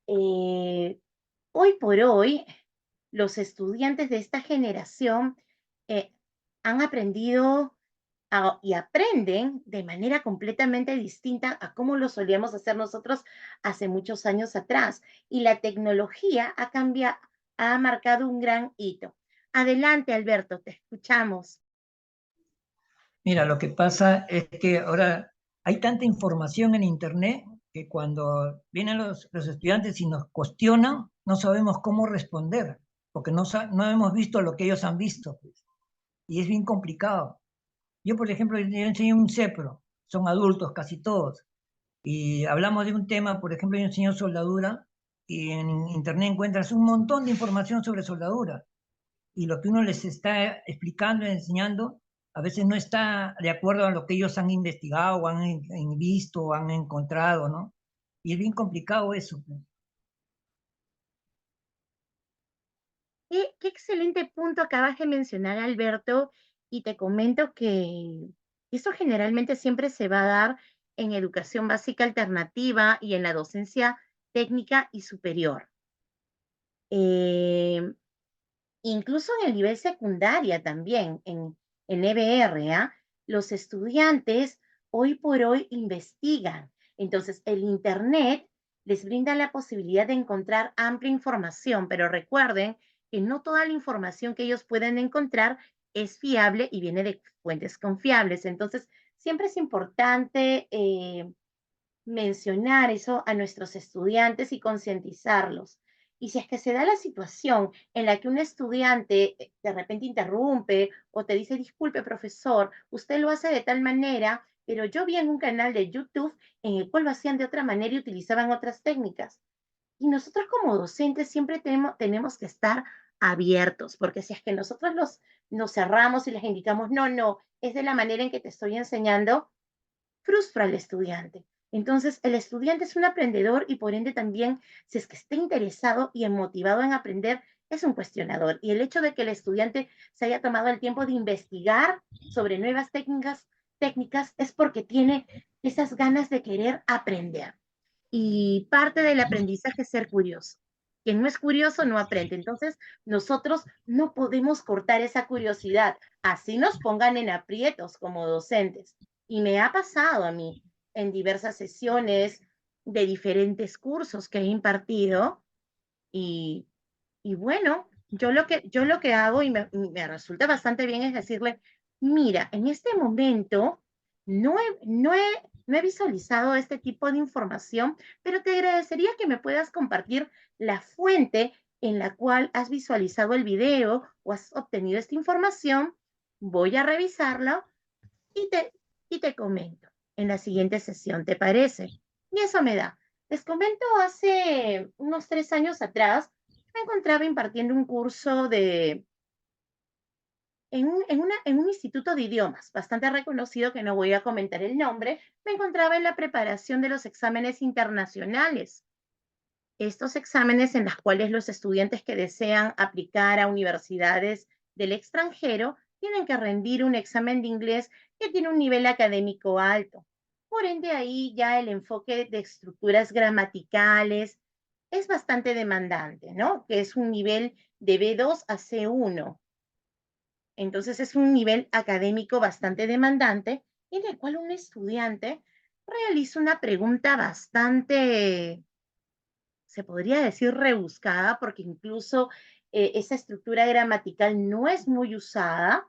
Hoy por hoy, los estudiantes de esta generación han aprendido y aprenden de manera completamente distinta a cómo lo solíamos hacer nosotros hace muchos años atrás. Y la tecnología ha marcado un gran hito. Adelante, Alberto, te escuchamos.
Mira, lo que pasa es que ahora hay tanta información en Internet que cuando vienen los estudiantes y nos cuestionan, no sabemos cómo responder, porque no hemos visto lo que ellos han visto, pues. Y es bien complicado. Yo, por ejemplo, yo enseño un CEPRO, son adultos casi todos, y hablamos de un tema, por ejemplo, yo enseño soldadura, y en Internet encuentras un montón de información sobre soldadura, y lo que uno les está explicando y enseñando a veces no está de acuerdo a lo que ellos han investigado, o han visto, o han encontrado, ¿no? Y es bien complicado eso, pues.
Qué excelente punto acabas de mencionar, Alberto, y te comento que eso generalmente siempre se va a dar en educación básica alternativa y en la docencia técnica y superior. Incluso en el nivel secundaria también, en EBR, ¿ah? Los estudiantes hoy por hoy investigan. Entonces, el Internet les brinda la posibilidad de encontrar amplia información, pero recuerden que no toda la información que ellos pueden encontrar es fiable y viene de fuentes confiables. Entonces, siempre es importante mencionar eso a nuestros estudiantes y concientizarlos. Y si es que se da la situación en la que un estudiante de repente interrumpe o te dice, disculpe, profesor, usted lo hace de tal manera, pero yo vi en un canal de YouTube en el cual lo hacían de otra manera y utilizaban otras técnicas. Y nosotros como docentes siempre tenemos que estar abiertos, porque si es que nosotros nos cerramos y les indicamos, no, no, es de la manera en que te estoy enseñando, frustra al estudiante. Entonces, el estudiante es un aprendedor y por ende también, si es que está interesado y motivado en aprender, es un cuestionador. Y el hecho de que el estudiante se haya tomado el tiempo de investigar sobre nuevas técnicas es porque tiene esas ganas de querer aprender. Y parte del aprendizaje es ser curioso. Quien no es curioso no aprende. Entonces, nosotros no podemos cortar esa curiosidad. Así nos pongan en aprietos como docentes. Y me ha pasado a mí en diversas sesiones de diferentes cursos que he impartido y, y bueno, yo lo que hago y me resulta bastante bien es decirle, mira, en este momento no he visualizado este tipo de información, pero te agradecería que me puedas compartir la fuente en la cual has visualizado el video o has obtenido esta información. Voy a revisarlo y te comento en la siguiente sesión, ¿te parece? Y eso me da. Les comento, hace unos 3 años atrás, me encontraba impartiendo un curso en un instituto de idiomas bastante reconocido, que no voy a comentar el nombre. Me encontraba en la preparación de los exámenes internacionales. Estos exámenes en los cuales los estudiantes que desean aplicar a universidades del extranjero tienen que rendir un examen de inglés que tiene un nivel académico alto. Por ende, ahí ya el enfoque de estructuras gramaticales es bastante demandante, ¿no? Que es un nivel de B2 a C1. Entonces es un nivel académico bastante demandante en el cual un estudiante realiza una pregunta bastante, se podría decir, rebuscada, porque incluso esa estructura gramatical no es muy usada.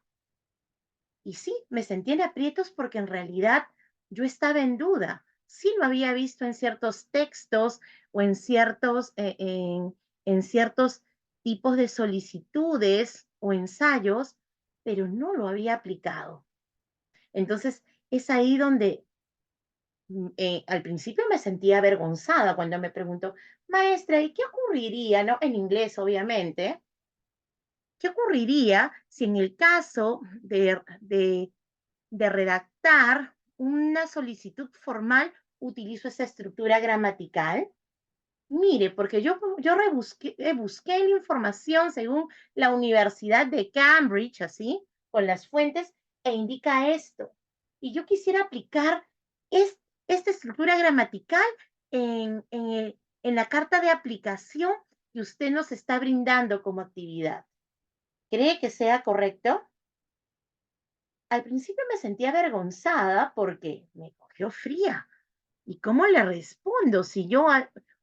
Y sí, me sentí en aprietos porque en realidad yo estaba en duda. Sí lo había visto en ciertos textos o en ciertos tipos de solicitudes o ensayos, pero no lo había aplicado. Entonces, es ahí donde al principio me sentía avergonzada cuando me preguntó, maestra, ¿y qué ocurriría, no? En inglés, obviamente. ¿Qué ocurriría si en el caso de redactar una solicitud formal utilizo esa estructura gramatical? Mire, porque yo busqué la información según la Universidad de Cambridge, así, con las fuentes, e indica esto. Y yo quisiera aplicar esta estructura gramatical en la carta de aplicación que usted nos está brindando como actividad. ¿Cree que sea correcto? Al principio me sentía avergonzada porque me cogió fría. ¿Y cómo le respondo si yo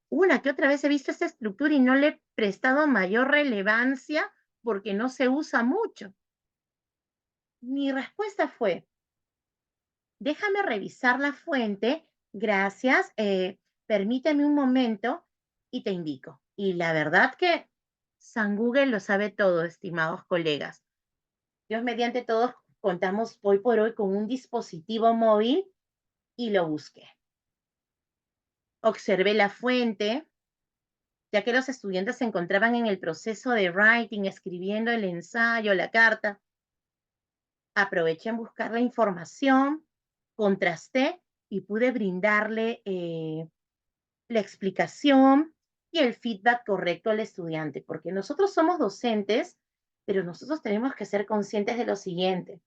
una que otra vez he visto esta estructura y no le he prestado mayor relevancia porque no se usa mucho? Mi respuesta fue, déjame revisar la fuente, gracias, permíteme un momento y te indico. Y la verdad que San Google lo sabe todo, estimados colegas. Dios mediante, todos contamos hoy por hoy con un dispositivo móvil y lo busqué. Observé la fuente, ya que los estudiantes se encontraban en el proceso de writing, escribiendo el ensayo, la carta. Aproveché en buscar la información, contrasté y pude brindarle la explicación y el feedback correcto al estudiante, porque nosotros somos docentes, pero nosotros tenemos que ser conscientes de lo siguiente.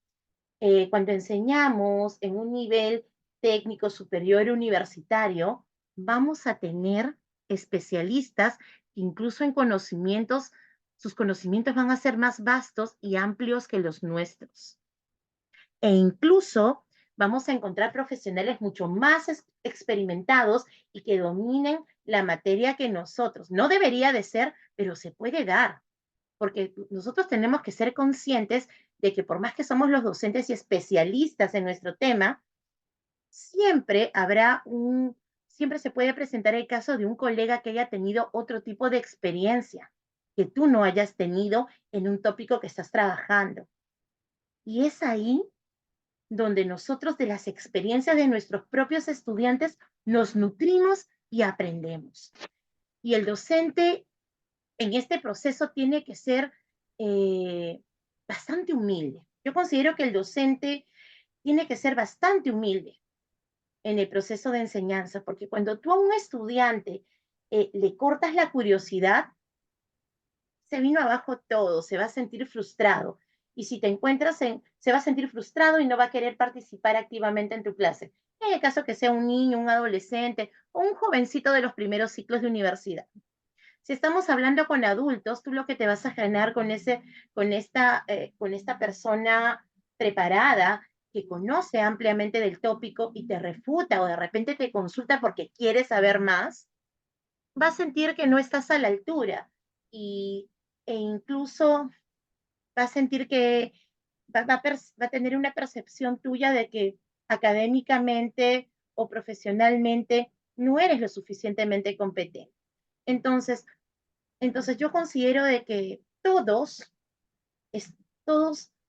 Cuando enseñamos en un nivel técnico superior universitario, vamos a tener especialistas que incluso en conocimientos, sus conocimientos van a ser más vastos y amplios que los nuestros. E incluso vamos a encontrar profesionales mucho más experimentados y que dominen la materia que nosotros. No debería de ser, pero se puede dar, porque nosotros tenemos que ser conscientes de que por más que somos los docentes y especialistas en nuestro tema, siempre siempre se puede presentar el caso de un colega que haya tenido otro tipo de experiencia que tú no hayas tenido en un tópico que estás trabajando. Y es ahí donde nosotros de las experiencias de nuestros propios estudiantes nos nutrimos y aprendemos. Y el docente en este proceso tiene que ser bastante humilde. Yo considero que el docente tiene que ser bastante humilde en el proceso de enseñanza, porque cuando tú a un estudiante le cortas la curiosidad, se vino abajo todo, se va a sentir frustrado. Y si te encuentras se va a sentir frustrado y no va a querer participar activamente en tu clase. En el caso que sea un niño, un adolescente o un jovencito de los primeros ciclos de universidad. Si estamos hablando con adultos, tú lo que te vas a ganar con esta persona preparada que conoce ampliamente del tópico y te refuta o de repente te consulta porque quiere saber más, va a sentir que no estás a la altura e incluso va a sentir que va a tener una percepción tuya de que académicamente o profesionalmente no eres lo suficientemente competente. Entonces, yo considero de que todos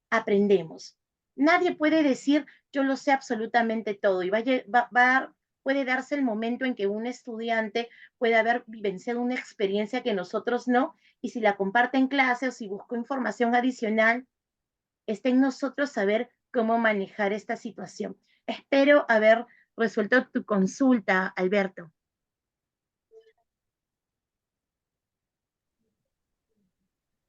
aprendemos. Nadie puede decir yo lo sé absolutamente todo y puede darse el momento en que un estudiante puede haber vivenciado una experiencia que nosotros no, y si la comparte en clase o si busca información adicional, está en nosotros saber cómo manejar esta situación. Espero haber resuelto tu consulta, Alberto.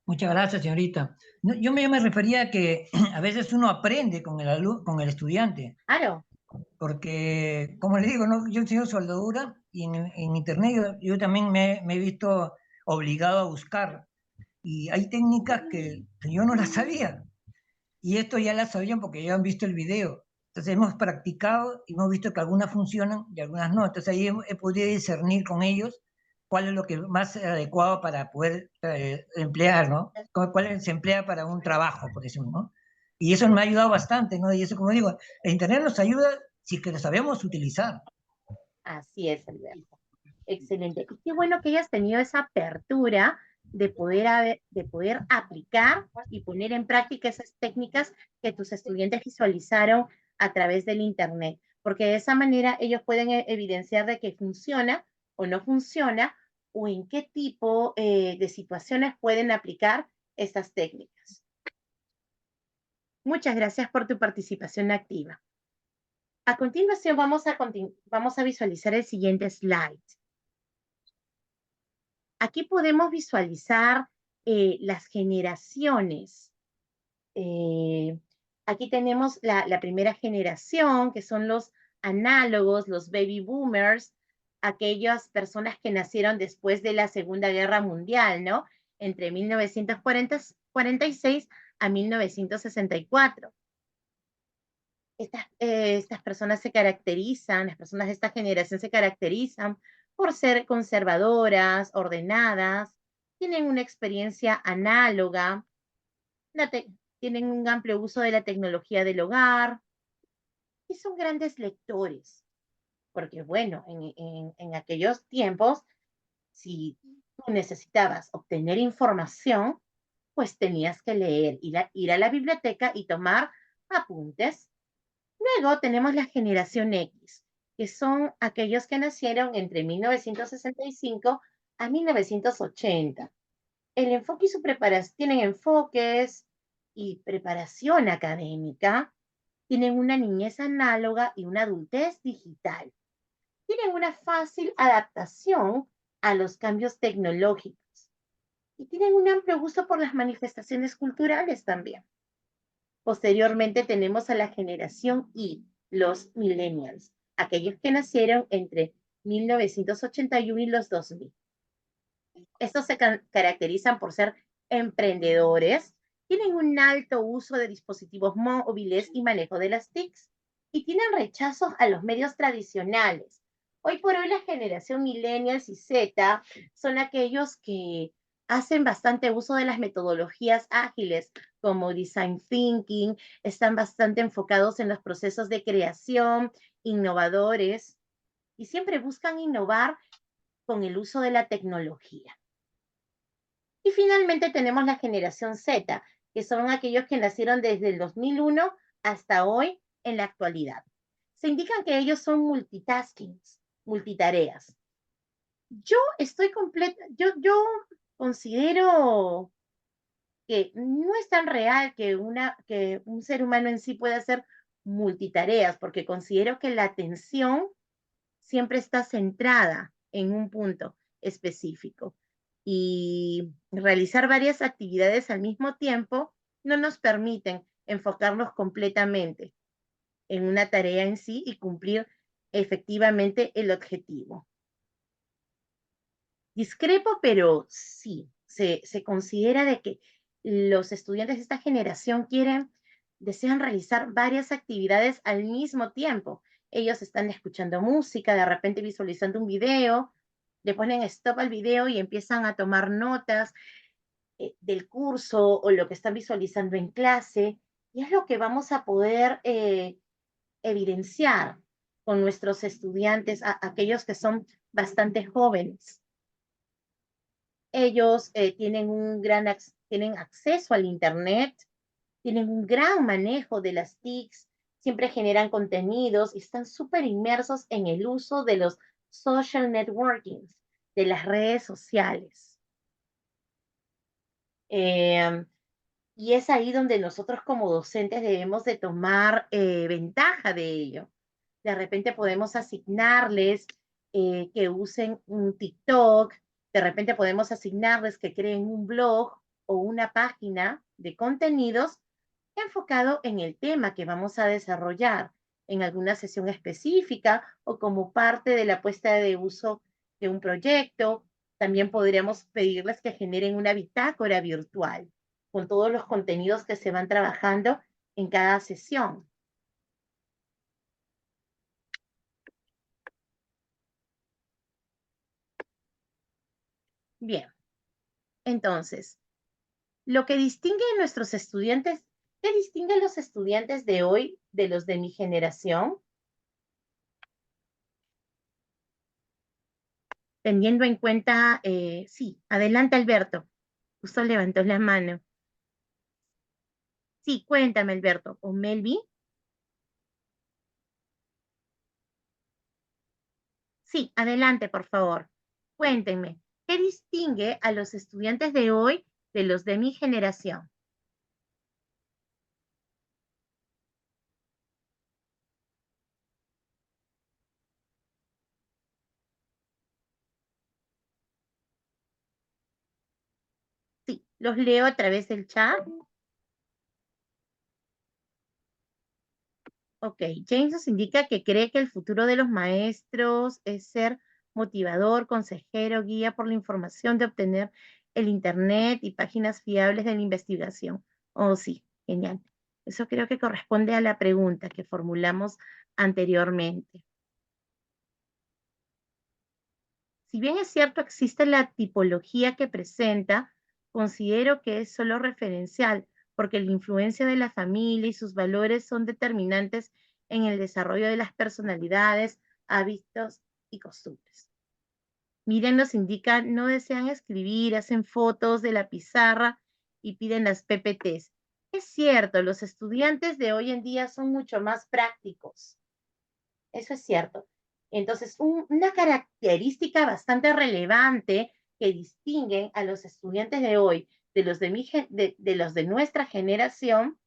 Muchas gracias, señorita. No, yo me refería a que a veces uno aprende con con el estudiante.
Claro.
Porque, como le digo, ¿no? Yo enseño soldadura y en internet yo también me he visto obligado a buscar. Y hay técnicas que yo no las sabía. Y esto ya las sabían porque ya han visto el video. Entonces hemos practicado y hemos visto que algunas funcionan y algunas no. Entonces ahí he podido discernir con ellos cuál es lo que más adecuado para poder emplear, ¿no? Cuál se emplea para un trabajo, por ejemplo, ¿no? Y eso me ha ayudado bastante, ¿no? Y eso, como digo, el Internet nos ayuda si es que lo sabemos utilizar.
Así es, Alberto. Excelente. Y qué bueno que hayas tenido esa apertura de poder aplicar y poner en práctica esas técnicas que tus estudiantes visualizaron a través del Internet, porque de esa manera ellos pueden evidenciar de que funciona o no funciona, o en qué tipo de situaciones pueden aplicar estas técnicas. Muchas gracias por tu participación activa. A continuación vamos a visualizar el siguiente slide. Aquí podemos visualizar las generaciones. Aquí tenemos la primera generación, que son los análogos, los baby boomers, aquellas personas que nacieron después de la Segunda Guerra Mundial, ¿no? Entre 1946 a 1964. Estas personas se caracterizan, las personas de esta generación se caracterizan por ser conservadoras, ordenadas, tienen una experiencia análoga, tienen un amplio uso de la tecnología del hogar y son grandes lectores, porque bueno, en aquellos tiempos, si tú necesitabas obtener información, pues tenías que leer, ir a la biblioteca y tomar apuntes. Luego tenemos la generación X, que son aquellos que nacieron entre 1965 a 1980. El enfoque y su preparación, tienen enfoques y preparación académica, tienen una niñez análoga y una adultez digital. Tienen una fácil adaptación a los cambios tecnológicos y tienen un amplio gusto por las manifestaciones culturales también. Posteriormente tenemos a la generación Y, los millennials, aquellos que nacieron entre 1981 y los 2000. Estos se caracterizan por ser emprendedores, tienen un alto uso de dispositivos móviles y manejo de las TICs, y tienen rechazos a los medios tradicionales. Hoy por hoy la generación millennials y Z son aquellos que hacen bastante uso de las metodologías ágiles como design thinking, están bastante enfocados en los procesos de creación, innovadores, y siempre buscan innovar con el uso de la tecnología. Y finalmente tenemos la generación Z, que son aquellos que nacieron desde el 2001 hasta hoy en la actualidad. Se indican que ellos son multitareas. Yo considero que no es tan real que un ser humano en sí pueda hacer multitareas, porque considero que la atención siempre está centrada en un punto específico. Y realizar varias actividades al mismo tiempo no nos permiten enfocarnos completamente en una tarea en sí y cumplir efectivamente el objetivo. Discrepo, pero sí, se considera de que los estudiantes de esta generación quieren desean realizar varias actividades al mismo tiempo. Ellos están escuchando música, de repente visualizando un video, le ponen stop al video y empiezan a tomar notas del curso o lo que están visualizando en clase. Y es lo que vamos a poder evidenciar con nuestros estudiantes, aquellos que son bastante jóvenes. Ellos tienen acceso al Internet, tienen un gran manejo de las TICs, siempre generan contenidos y están súper inmersos en el uso de los social networkings, de las redes sociales. Y es ahí donde nosotros como docentes debemos de tomar ventaja de ello. De repente podemos asignarles que usen un TikTok, de repente podemos asignarles que creen un blog o una página de contenidos enfocado en el tema que vamos a desarrollar en alguna sesión específica o como parte de la puesta de uso de un proyecto. También podríamos pedirles que generen una bitácora virtual con todos los contenidos que se van trabajando en cada sesión. Bien, entonces, lo que distingue a nuestros estudiantes, ¿qué distingue a los estudiantes de hoy de los de mi generación? Teniendo en cuenta, sí, adelante Alberto, justo levantó la mano. Sí, cuéntame Alberto, ¿o Melvi? Sí, adelante por favor, cuéntenme, ¿qué distingue a los estudiantes de hoy de los de mi generación? Sí, los leo a través del chat. Ok, James nos indica que cree que el futuro de los maestros es ser motivador, consejero, guía por la información de obtener el Internet y páginas fiables de la investigación. Oh, sí, genial. Eso creo que corresponde a la pregunta que formulamos anteriormente. Si bien es cierto, existe la tipología que presenta, considero que es solo referencial, porque la influencia de la familia y sus valores son determinantes en el desarrollo de las personalidades, hábitos y costumbres. Miren, nos indica, no desean escribir, hacen fotos de la pizarra y piden las PPTs. Es cierto, los estudiantes de hoy en día son mucho más prácticos. Eso es cierto. Entonces, una característica bastante relevante que distingue a los estudiantes de hoy de los de los de nuestra generación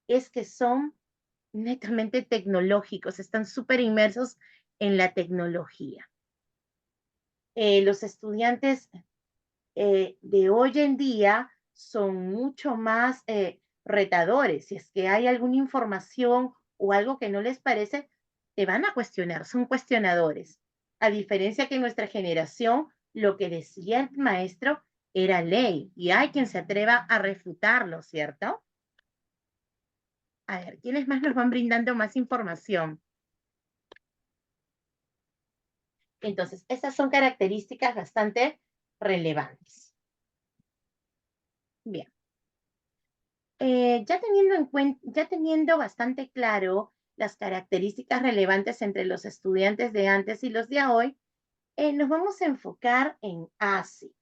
es que son netamente tecnológicos, están súper inmersos en la tecnología. Los estudiantes de hoy en día son mucho más retadores. Si es que hay alguna información o algo que no les parece, te van a cuestionar, son cuestionadores. A diferencia que en nuestra generación, lo que decía el maestro era ley y hay quien se atreva a refutarlo, ¿cierto? A ver, ¿quiénes más nos van brindando más información? Entonces, estas son características bastante relevantes. Bien. Ya teniendo bastante claro las características relevantes entre los estudiantes de antes y los de hoy, nos vamos a enfocar en ACE.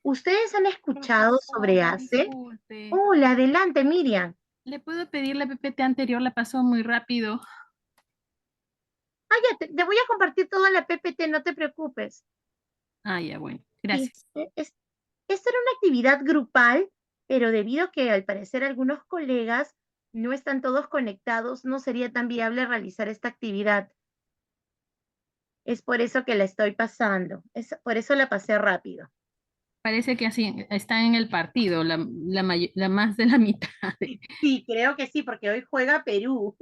¿Ustedes han escuchado sobre
Profesora,
ACE?
disculpe.
Hola, adelante, Miriam.
¿Le puedo pedir la PPT anterior? La pasó muy rápido.
Ah, ya, te voy a compartir toda la PPT, no te preocupes.
Ah, ya, bueno.
Sí,
Gracias.
esta era una actividad grupal, pero debido a que al parecer algunos colegas no están todos conectados, no sería tan viable realizar esta actividad. Es por eso que la estoy pasando. Por eso la pasé rápido.
Parece que así está en el partido, la más de la mitad.
Sí, creo que sí, porque hoy juega Perú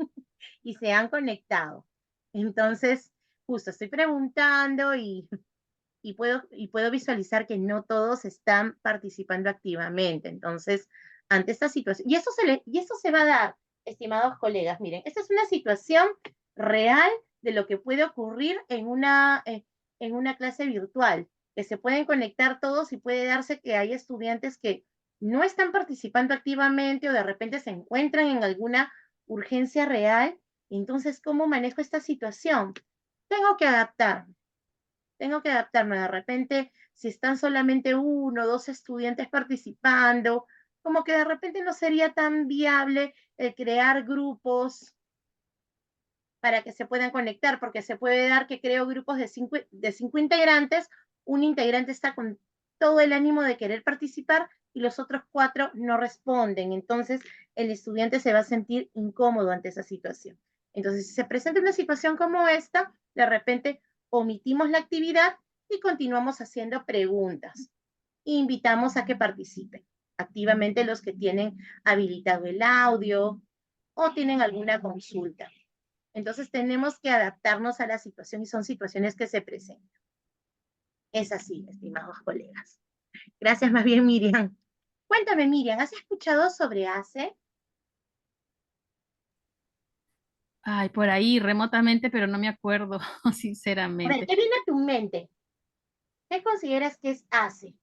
y se han conectado. Entonces, justo estoy preguntando y puedo visualizar que no todos están participando activamente. Entonces, ante esta situación. Y eso se va a dar, estimados colegas. Miren, esta es una situación real de lo que puede ocurrir en una clase virtual, que se pueden conectar todos y puede darse que hay estudiantes que no están participando activamente o de repente se encuentran en alguna urgencia real. Entonces, ¿cómo manejo esta situación? Tengo que adaptarme. Tengo que adaptarme. De repente, si están solamente 1 o 2 estudiantes participando, como que de repente no sería tan viable el crear grupos para que se puedan conectar, porque se puede dar que creo grupos de 5 integrantes, un integrante está con todo el ánimo de querer participar y los otros 4 no responden. Entonces, el estudiante se va a sentir incómodo ante esa situación. Entonces, si se presenta una situación como esta, de repente omitimos la actividad y continuamos haciendo preguntas. Invitamos a que participen activamente los que tienen habilitado el audio o tienen alguna consulta. Entonces tenemos que adaptarnos a la situación y son situaciones que se presentan. Es así, estimados colegas. Gracias más bien, Miriam. Cuéntame, Miriam, ¿has escuchado sobre ACE?
Ay, por ahí remotamente, pero no me acuerdo,
A ver,
sinceramente.
¿qué viene a tu mente? ¿Qué consideras que es ACE?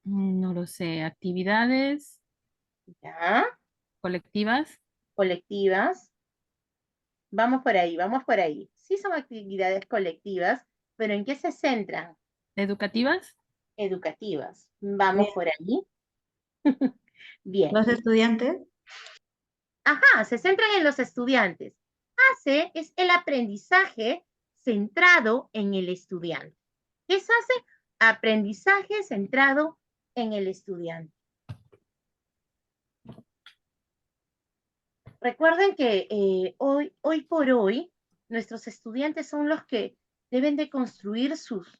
No lo sé. Actividades
¿Ya?
colectivas,
Colectivas. Vamos por ahí, vamos por ahí. Sí son actividades colectivas, pero ¿en qué se centran?
educativas.
Educativas. Vamos
Bien.
por ahí. Bien.
Los estudiantes.
Ajá, se centran en los estudiantes. ACE es el aprendizaje centrado en el estudiante. ¿Qué es ACE? Aprendizaje centrado en el estudiante. Recuerden que hoy por hoy, nuestros estudiantes son los que deben de construir sus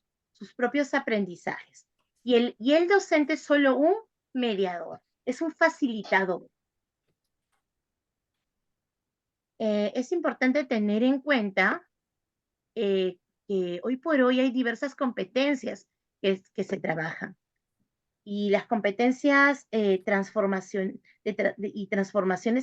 propios aprendizajes. Y el docente es solo un mediador, es un facilitador. Es importante tener en cuenta que hoy por hoy hay diversas competencias que se trabajan. Y las competencias y transformaciones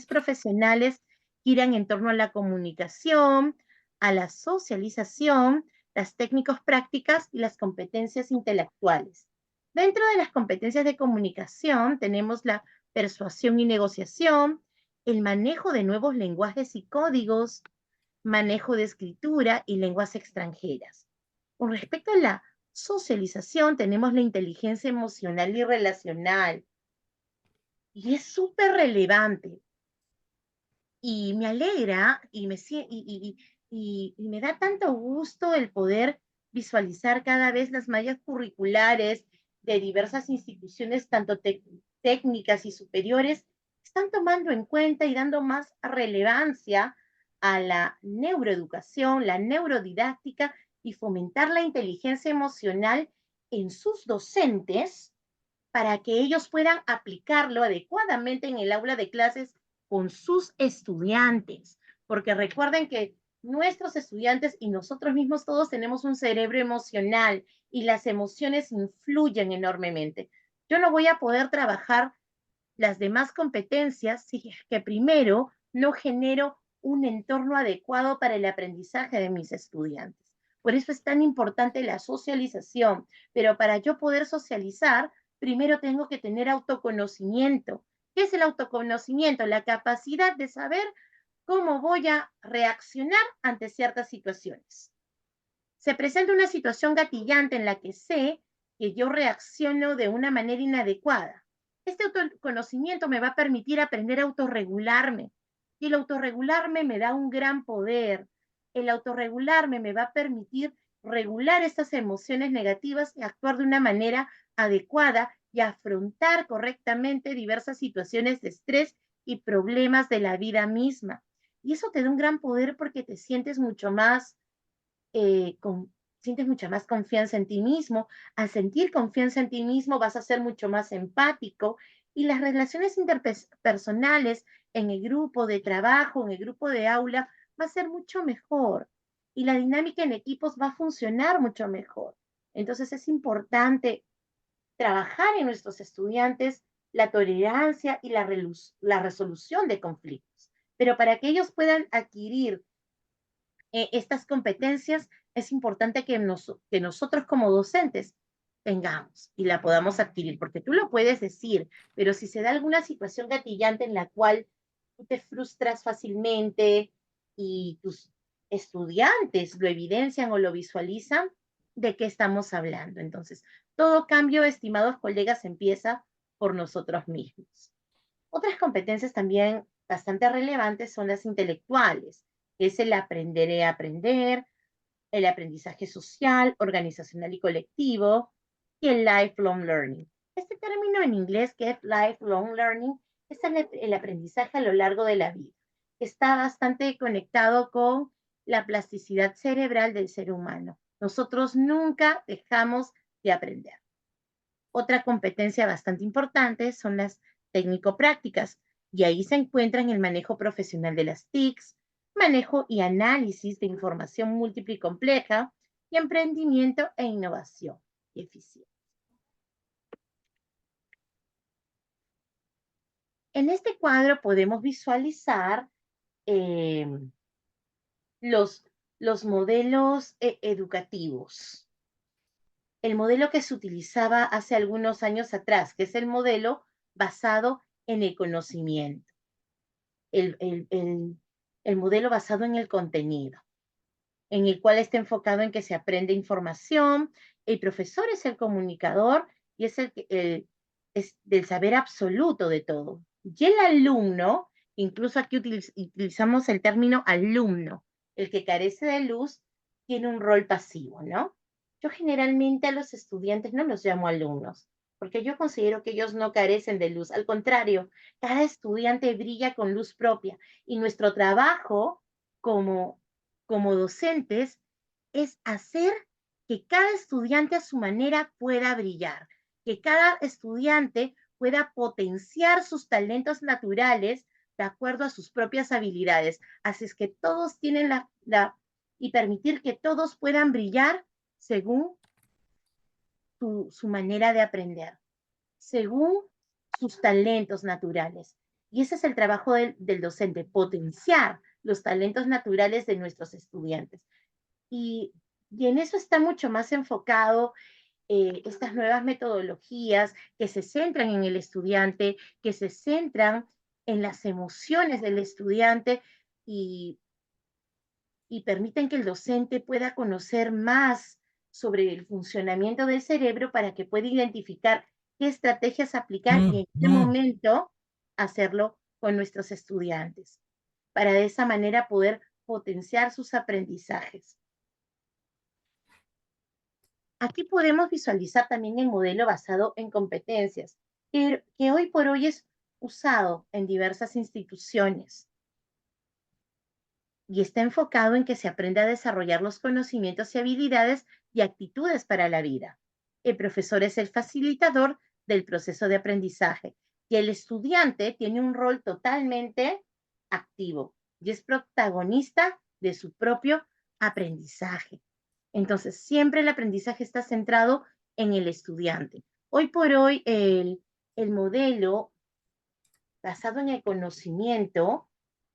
profesionales giran en torno a la comunicación, a la socialización, las técnicas prácticas y las competencias intelectuales. Dentro de las competencias de comunicación tenemos la persuasión y negociación, el manejo de nuevos lenguajes y códigos, manejo de escritura y lenguas extranjeras. Con respecto a la socialización, tenemos la inteligencia emocional y relacional. Y es súper relevante. Y me alegra y me da tanto gusto el poder visualizar cada vez las mallas curriculares de diversas instituciones, tanto técnicas y superiores, están tomando en cuenta y dando más relevancia a la neuroeducación, la neurodidáctica y fomentar la inteligencia emocional en sus docentes para que ellos puedan aplicarlo adecuadamente en el aula de clases con sus estudiantes. Porque recuerden que nuestros estudiantes y nosotros mismos todos tenemos un cerebro emocional y las emociones influyen enormemente. Yo no voy a poder trabajar las demás competencias si es que primero no genero un entorno adecuado para el aprendizaje de mis estudiantes. Por eso es tan importante la socialización, pero para yo poder socializar, primero tengo que tener autoconocimiento. ¿Qué es el autoconocimiento? La capacidad de saber cómo voy a reaccionar ante ciertas situaciones. Se presenta una situación gatillante en la que sé que yo reacciono de una manera inadecuada. Este autoconocimiento me va a permitir aprender a autorregularme. Y el autorregularme me da un gran poder. El autorregularme me va a permitir regular estas emociones negativas y actuar de una manera adecuada y afrontar correctamente diversas situaciones de estrés y problemas de la vida misma. Y eso te da un gran poder porque te sientes mucho más sientes mucha más confianza en ti mismo. Al sentir confianza en ti mismo vas a ser mucho más empático y las relaciones interpersonales en el grupo de trabajo, en el grupo de aula, va a ser mucho mejor y la dinámica en equipos va a funcionar mucho mejor. Entonces es importante trabajar en nuestros estudiantes la tolerancia y la resolución de conflictos. Pero para que ellos puedan adquirir estas competencias, es importante que nosotros como docentes tengamos y la podamos adquirir, porque tú lo puedes decir, pero si se da alguna situación gatillante en la cual tú te frustras fácilmente y tus estudiantes lo evidencian o lo visualizan, ¿de qué estamos hablando? Entonces, todo cambio, estimados colegas, empieza por nosotros mismos. Otras competencias también bastante relevantes son las intelectuales, que es el aprender a aprender, el aprendizaje social, organizacional y colectivo, y el lifelong learning. Este término en inglés, que es lifelong learning, es el aprendizaje a lo largo de la vida. Está bastante conectado con la plasticidad cerebral del ser humano. Nosotros nunca dejamos de aprender. Otra competencia bastante importante son las técnico-prácticas, y ahí se encuentran el manejo profesional de las TICs, manejo y análisis de información múltiple y compleja, y emprendimiento e innovación y eficiencia. En este cuadro podemos visualizar los modelos educativos. El modelo que se utilizaba hace algunos años atrás, que es el modelo basado en el conocimiento. El modelo basado en el contenido, en el cual está enfocado en que se aprende información, el profesor es el comunicador y es es del saber absoluto de todo. Y el alumno, incluso aquí utilizamos el término alumno, el que carece de luz, tiene un rol pasivo, ¿no? Yo generalmente a los estudiantes no los llamo alumnos, porque yo considero que ellos no carecen de luz. Al contrario, cada estudiante brilla con luz propia y nuestro trabajo como docentes es hacer que cada estudiante a su manera pueda brillar, que cada estudiante pueda potenciar sus talentos naturales de acuerdo a sus propias habilidades. Así es que todos tienen y permitir que todos puedan brillar según su manera de aprender, según sus talentos naturales. Y ese es el trabajo del docente, potenciar los talentos naturales de nuestros estudiantes. Y en eso está mucho más enfocado estas nuevas metodologías que se centran en el estudiante, que se centran en las emociones del estudiante y permiten que el docente pueda conocer más sobre el funcionamiento del cerebro para que pueda identificar qué estrategias aplicar y en qué momento hacerlo con nuestros estudiantes, para de esa manera poder potenciar sus aprendizajes. Aquí podemos visualizar también el modelo basado en competencias, que hoy por hoy es usado en diversas instituciones y está enfocado en que se aprenda a desarrollar los conocimientos y habilidades y actitudes para la vida. El profesor es el facilitador del proceso de aprendizaje y el estudiante tiene un rol totalmente activo y es protagonista de su propio aprendizaje. Entonces, siempre el aprendizaje está centrado en el estudiante. Hoy por hoy, el modelo basado en el conocimiento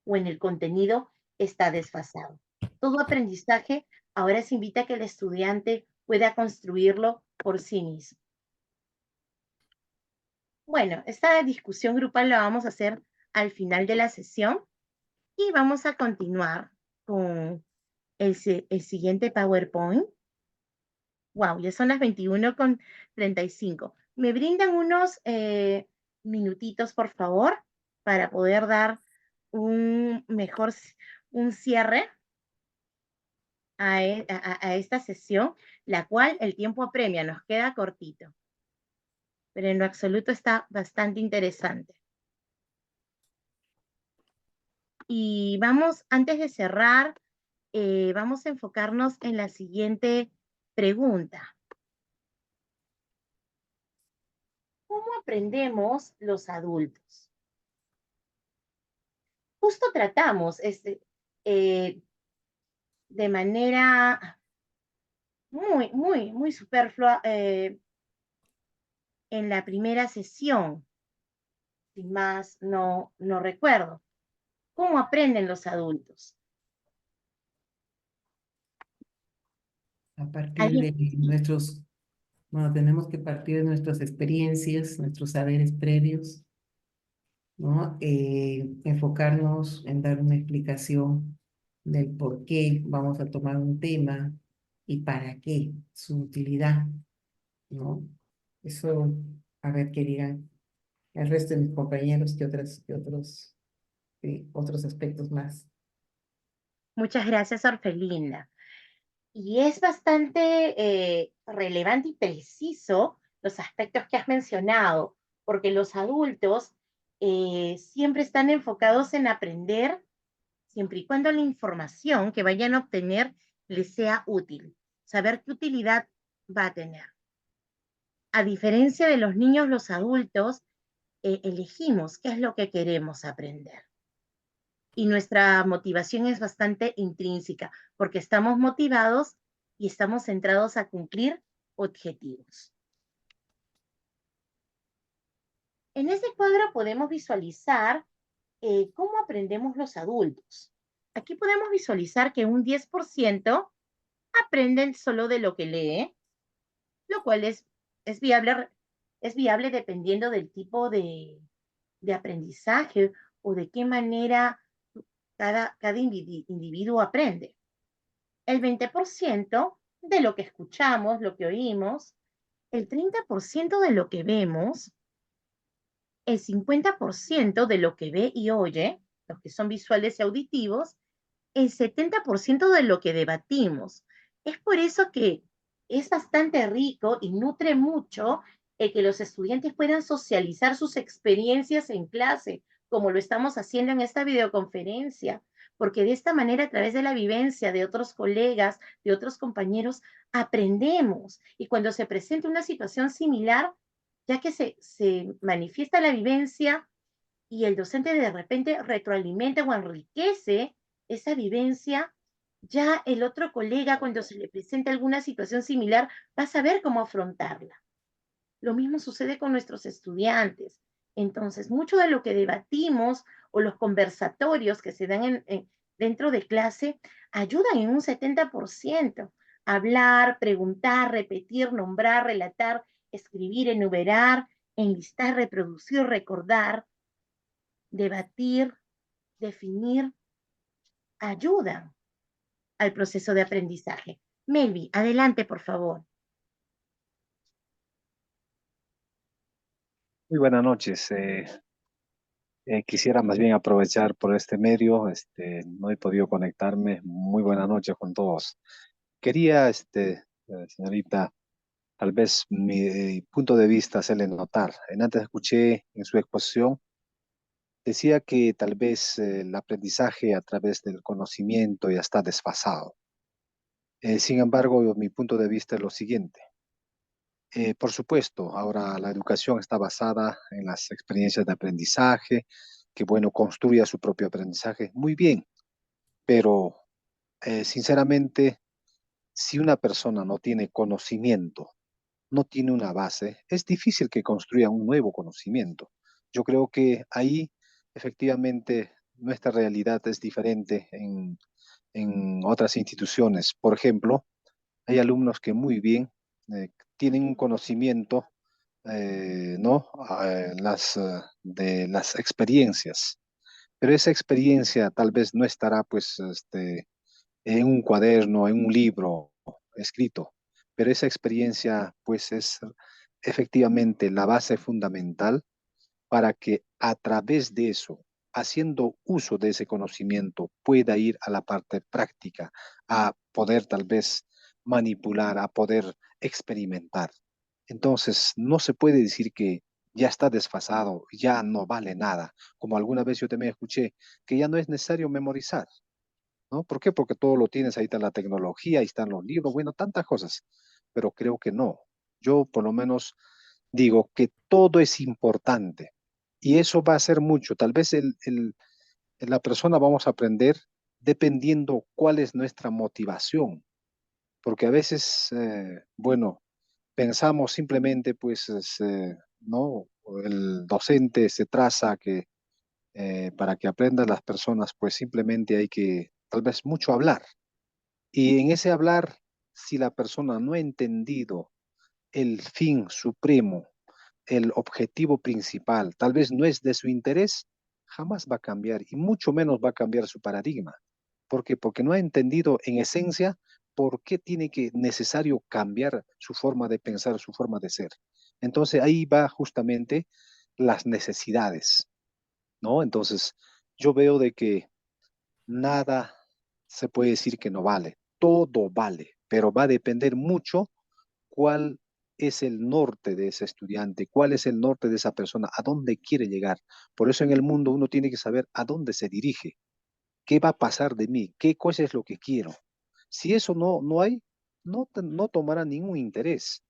o en el contenido está desfasado. Todo aprendizaje ahora se invita a que el estudiante pueda construirlo por sí mismo. Bueno, esta discusión grupal la vamos a hacer al final de la sesión y vamos a continuar con el siguiente PowerPoint. Wow, ya son las 21:35. ¿Me brindan unos minutitos, por favor, para poder dar un cierre a esta sesión, la cual el tiempo apremia, nos queda cortito, pero en lo absoluto está bastante interesante. Y vamos, antes de cerrar, vamos a enfocarnos en la siguiente pregunta. ¿Cómo aprendemos los adultos? Justo tratamos de manera muy superflua en la primera sesión. Sin más, no recuerdo. ¿Cómo aprenden los adultos?
A partir
¿Alguien?
de nuestros, bueno, tenemos que partir de nuestras experiencias, nuestros saberes previos, ¿no? Enfocarnos en dar una explicación del por qué vamos a tomar un tema y para qué, su utilidad, ¿no? Eso, a ver qué digan el resto de mis compañeros, otros aspectos más.
Muchas gracias, Orfelinda. Y es bastante relevante y preciso los aspectos que has mencionado, porque los adultos siempre están enfocados en aprender, siempre y cuando la información que vayan a obtener les sea útil, saber qué utilidad va a tener. A diferencia de los niños, los adultos elegimos qué es lo que queremos aprender. Y nuestra motivación es bastante intrínseca, porque estamos motivados y estamos centrados a cumplir objetivos. En este cuadro podemos visualizar cómo aprendemos los adultos. Aquí podemos visualizar que un 10% aprenden solo de lo que lee, lo cual es viable dependiendo del tipo de aprendizaje o de qué manera cada individuo aprende. El 20% de lo que escuchamos, lo que oímos, el 30% de lo que vemos, el 50% de lo que ve y oye, los que son visuales y auditivos, el 70% de lo que debatimos. Es por eso que es bastante rico y nutre mucho el que los estudiantes puedan socializar sus experiencias en clase, como lo estamos haciendo en esta videoconferencia, porque de esta manera, a través de la vivencia de otros colegas, de otros compañeros, aprendemos. Y cuando se presenta una situación similar, ya que se manifiesta la vivencia y el docente de repente retroalimenta o enriquece esa vivencia, ya el otro colega, cuando se le presenta alguna situación similar, va a saber cómo afrontarla. Lo mismo sucede con nuestros estudiantes. Entonces, mucho de lo que debatimos o los conversatorios que se dan dentro de clase ayudan en un 70%. Hablar, preguntar, repetir, nombrar, relatar, escribir, enumerar, enlistar, reproducir, recordar, debatir, definir, ayudan al proceso de aprendizaje. Melvi, adelante, por favor.
Muy buenas noches. Quisiera más bien aprovechar por este medio, no he podido conectarme. Muy buenas noches con todos. Quería, señorita, tal vez mi punto de vista hacerle notar. Antes escuché en su exposición, decía que tal vez el aprendizaje a través del conocimiento ya está desfasado. Sin embargo, mi punto de vista es lo siguiente. Por supuesto, ahora la educación está basada en las experiencias de aprendizaje, que bueno, construya su propio aprendizaje. Muy bien, pero sinceramente, si una persona no tiene conocimiento, no tiene una base, es difícil que construya un nuevo conocimiento. Yo creo que ahí efectivamente nuestra realidad es diferente en otras instituciones. Por ejemplo, hay alumnos que muy bien tienen un conocimiento, ¿no? De las experiencias, pero esa experiencia tal vez no estará pues en un cuaderno, en un libro escrito, pero esa experiencia pues es efectivamente la base fundamental para que a través de eso, haciendo uso de ese conocimiento, pueda ir a la parte práctica, a poder tal vez manipular, a poder experimentar. Entonces, no se puede decir que ya está desfasado, ya no vale nada, como alguna vez yo también escuché, que ya no es necesario memorizar, ¿no? ¿Por qué? Porque todo lo tienes, ahí está la tecnología, ahí están los libros, bueno, tantas cosas, pero creo que no. Yo por lo menos digo que todo es importante y eso va a ser mucho. Tal vez la persona vamos a aprender dependiendo cuál es nuestra motivación. porque a veces, bueno, pensamos simplemente, pues, no, el docente se traza que para que aprendan las personas, pues simplemente hay que tal vez mucho hablar. Y en ese hablar, si la persona no ha entendido el fin supremo, el objetivo principal, tal vez no es de su interés, jamás va a cambiar y mucho menos va a cambiar su paradigma. ¿Por qué? Porque no ha entendido en esencia por qué tiene que necesario cambiar su forma de pensar, su forma de ser. Entonces ahí va justamente las necesidades, ¿no? Entonces yo veo de que nada se puede decir que no vale, todo vale, pero va a depender mucho cuál es el norte de ese estudiante, cuál es el norte de esa persona, a dónde quiere llegar. Por eso en el mundo uno tiene que saber a dónde se dirige, qué va a pasar de mí, qué cosa es lo que quiero. Si eso no hay, no tomará ningún interés,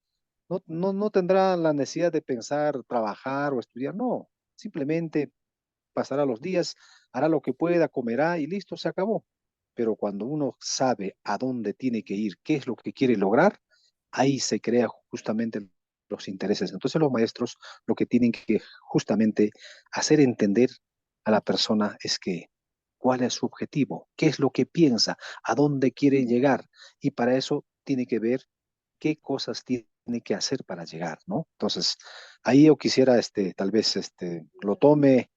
no tendrá la necesidad de pensar, trabajar o estudiar, no, simplemente pasará los días, hará lo que pueda, comerá y listo, se acabó. Pero cuando uno sabe a dónde tiene que ir, qué es lo que quiere lograr, ahí se crea justamente los intereses. Entonces los maestros lo que tienen que justamente hacer entender a la persona es que cuál es su objetivo, qué es lo que piensa, a dónde quiere llegar. Y para eso tiene que ver qué cosas tiene que hacer para llegar, ¿no? Entonces, ahí yo quisiera, tal vez, lo tome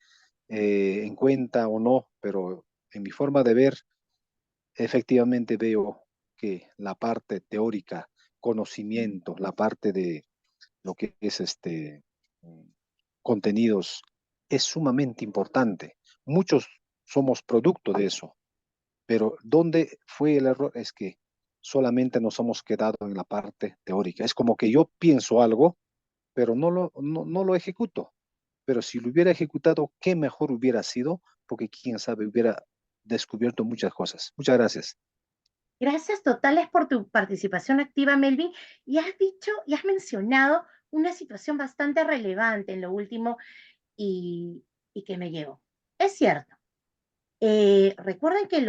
en cuenta o no, pero en mi forma de ver, efectivamente veo que la parte teórica, conocimiento, la parte de lo que es mm, contenidos, es sumamente importante. Muchos somos producto de eso, pero ¿dónde fue el error? Es que solamente nos hemos quedado en la parte teórica. Es como que yo pienso algo, pero no lo ejecuto. Pero si lo hubiera ejecutado, qué mejor hubiera sido, porque quién sabe, hubiera descubierto muchas cosas. Muchas gracias.
Gracias totales por tu participación activa, Melvin. Y has dicho y has mencionado una situación bastante relevante en lo último y que me llegó. Es cierto. Recuerden que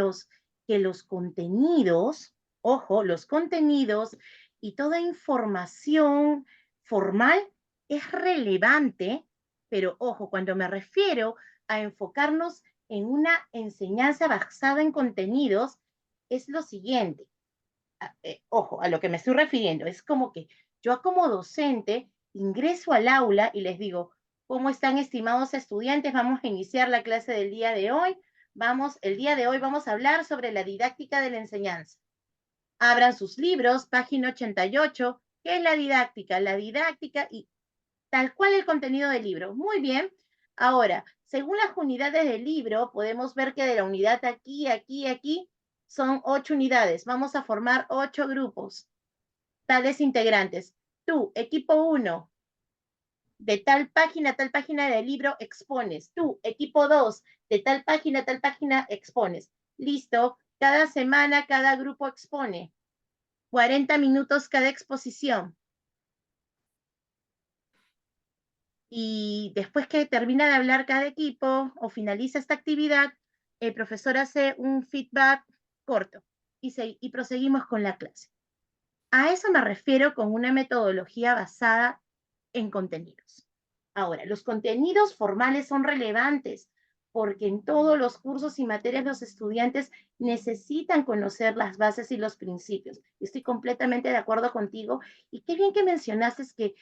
los contenidos, ojo, los contenidos y toda información formal es relevante, pero ojo, cuando me refiero a enfocarnos en una enseñanza basada en contenidos, es lo siguiente. Ojo, a lo que me estoy refiriendo, es como que yo como docente ingreso al aula y les digo, ¿cómo están, estimados estudiantes? Vamos a iniciar la clase del día de hoy. El día de hoy vamos a hablar sobre la didáctica de la enseñanza. Abran sus libros, página 88. ¿Qué es la didáctica? La didáctica y tal cual el contenido del libro. Muy bien. Ahora, según las unidades del libro, podemos ver que de la unidad aquí, aquí, aquí, son 8 unidades. Vamos a formar 8 grupos. Tales integrantes. Tú, equipo 1, de tal página a tal página del libro expones. Tú, equipo 2, de tal página a tal página expones. Listo. Cada semana, cada grupo expone. 40 minutos cada exposición. Y después que termina de hablar cada equipo o finaliza esta actividad, el profesor hace un feedback corto y proseguimos con la clase. A eso me refiero con una metodología basada en contenidos. Ahora, los contenidos formales son relevantes porque en todos los cursos y materias los estudiantes necesitan conocer las bases y los principios. Estoy completamente de acuerdo contigo y qué bien que mencionaste que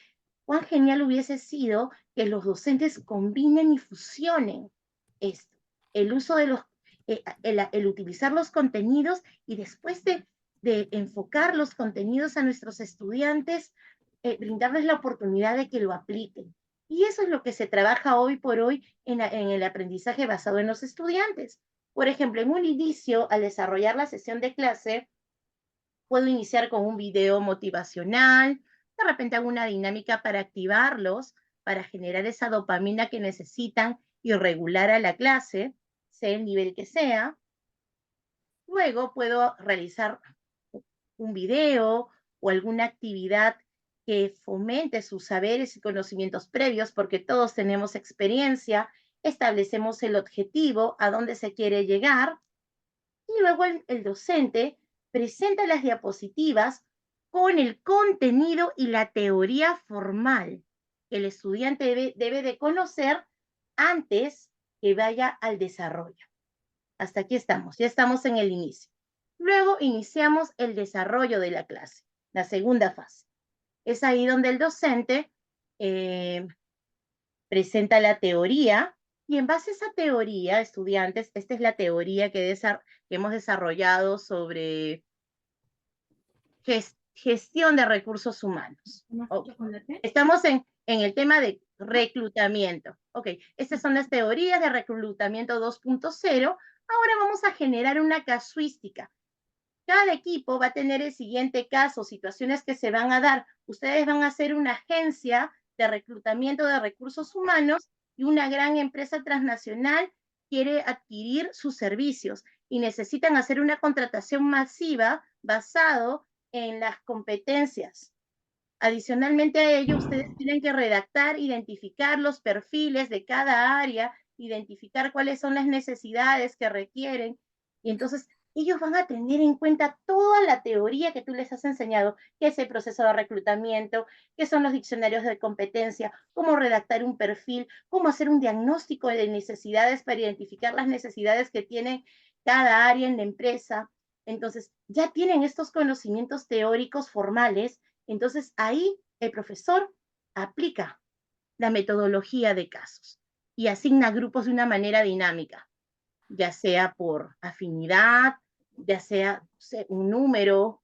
cuán genial hubiese sido que los docentes combinen y fusionen esto, el uso de el utilizar los contenidos y después de enfocar los contenidos a nuestros estudiantes, brindarles la oportunidad de que lo apliquen. Y eso es lo que se trabaja hoy por hoy en el aprendizaje basado en los estudiantes. Por ejemplo, en un inicio, al desarrollar la sesión de clase, puedo iniciar con un video motivacional, de repente hago una dinámica para activarlos, para generar esa dopamina que necesitan y regular a la clase, sea el nivel que sea. Luego puedo realizar un video o alguna actividad que fomente sus saberes y conocimientos previos, porque todos tenemos experiencia, establecemos el objetivo, a dónde se quiere llegar, y luego el docente presenta las diapositivas con el contenido y la teoría formal que el estudiante debe de conocer antes que vaya al desarrollo. Hasta aquí estamos, ya estamos en el inicio. Luego iniciamos el desarrollo de la clase, la segunda fase. Es ahí donde el docente presenta la teoría y en base a esa teoría, estudiantes, esta es la teoría que hemos desarrollado sobre gestión de recursos humanos. Estamos en el tema de reclutamiento. Ok, estas son las teorías de reclutamiento 2.0. Ahora vamos a generar una casuística. Cada equipo va a tener el siguiente caso, situaciones que se van a dar. Ustedes van a ser una agencia de reclutamiento de recursos humanos y una gran empresa transnacional quiere adquirir sus servicios y necesitan hacer una contratación masiva basado en las competencias. Adicionalmente a ello, ustedes tienen que redactar, identificar los perfiles de cada área, identificar cuáles son las necesidades que requieren. Y entonces ellos van a tener en cuenta toda la teoría que tú les has enseñado, qué es el proceso de reclutamiento, qué son los diccionarios de competencia, cómo redactar un perfil, cómo hacer un diagnóstico de necesidades para identificar las necesidades que tiene cada área en la empresa. Entonces, ya tienen estos conocimientos teóricos formales. Entonces, ahí el profesor aplica la metodología de casos y asigna grupos de una manera dinámica, ya sea por afinidad, ya sea un número,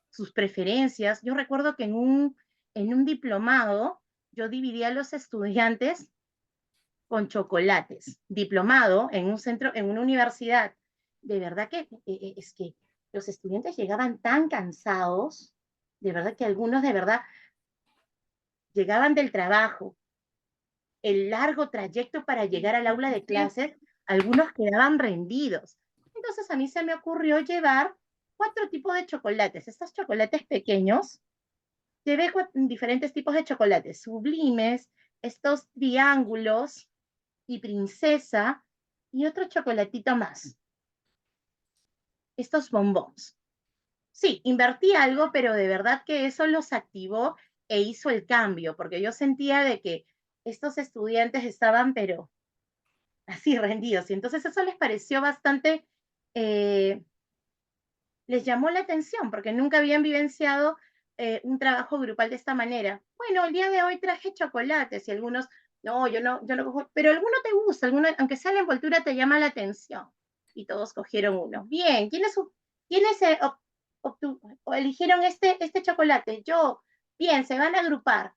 sus preferencias. Yo recuerdo que en un diplomado yo dividía a los estudiantes con chocolates. Diplomado en un centro, en una universidad. De verdad que es que los estudiantes llegaban tan cansados, de verdad que algunos de verdad llegaban del trabajo, el largo trayecto para llegar al aula de clases, algunos quedaban rendidos. Entonces a mí se me ocurrió llevar 4 tipos de chocolates. Estos chocolates pequeños, llevé diferentes tipos de chocolates, sublimes, estos triángulos y princesa, y otro chocolatito más. Estos bombons. Sí, invertí algo, pero de verdad que eso los activó e hizo el cambio, porque yo sentía de que estos estudiantes estaban, pero así rendidos, y entonces eso les pareció bastante, les llamó la atención, porque nunca habían vivenciado un trabajo grupal de esta manera. Bueno, el día de hoy traje chocolates, y algunos, no, yo no cojo, pero alguno te gusta, alguno, aunque sea la envoltura, te llama la atención, y todos cogieron uno. Bien, ¿quiénes o eligieron este chocolate? Yo. Bien, se van a agrupar,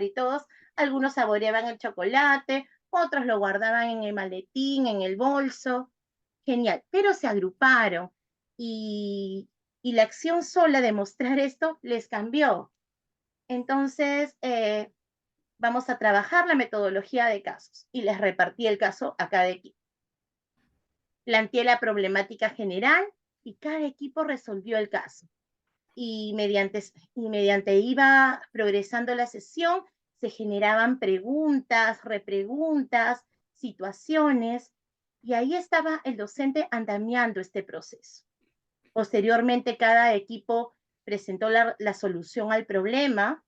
y todos, algunos saboreaban el chocolate, otros lo guardaban en el maletín, en el bolso. Genial, pero se agruparon y la acción sola de mostrar esto les cambió. Entonces, vamos a trabajar la metodología de casos y les repartí el caso a cada equipo. Planteé la problemática general y cada equipo resolvió el caso. Y mediante iba progresando la sesión, se generaban preguntas, repreguntas, situaciones, y ahí estaba el docente andamiando este proceso. Posteriormente, cada equipo presentó la solución al problema.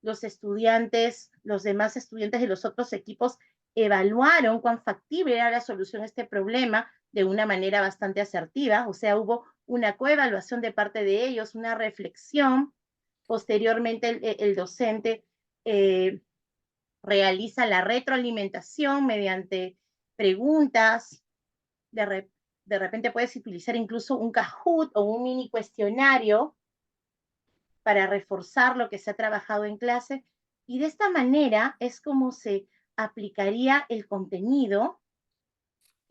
Los demás estudiantes de los otros equipos evaluaron cuán factible era la solución a este problema de una manera bastante asertiva, o sea, hubo una coevaluación de parte de ellos, una reflexión. Posteriormente, el docente realiza la retroalimentación mediante preguntas. De repente puedes utilizar incluso un Kahoot o un mini cuestionario para reforzar lo que se ha trabajado en clase, y de esta manera es como se aplicaría el contenido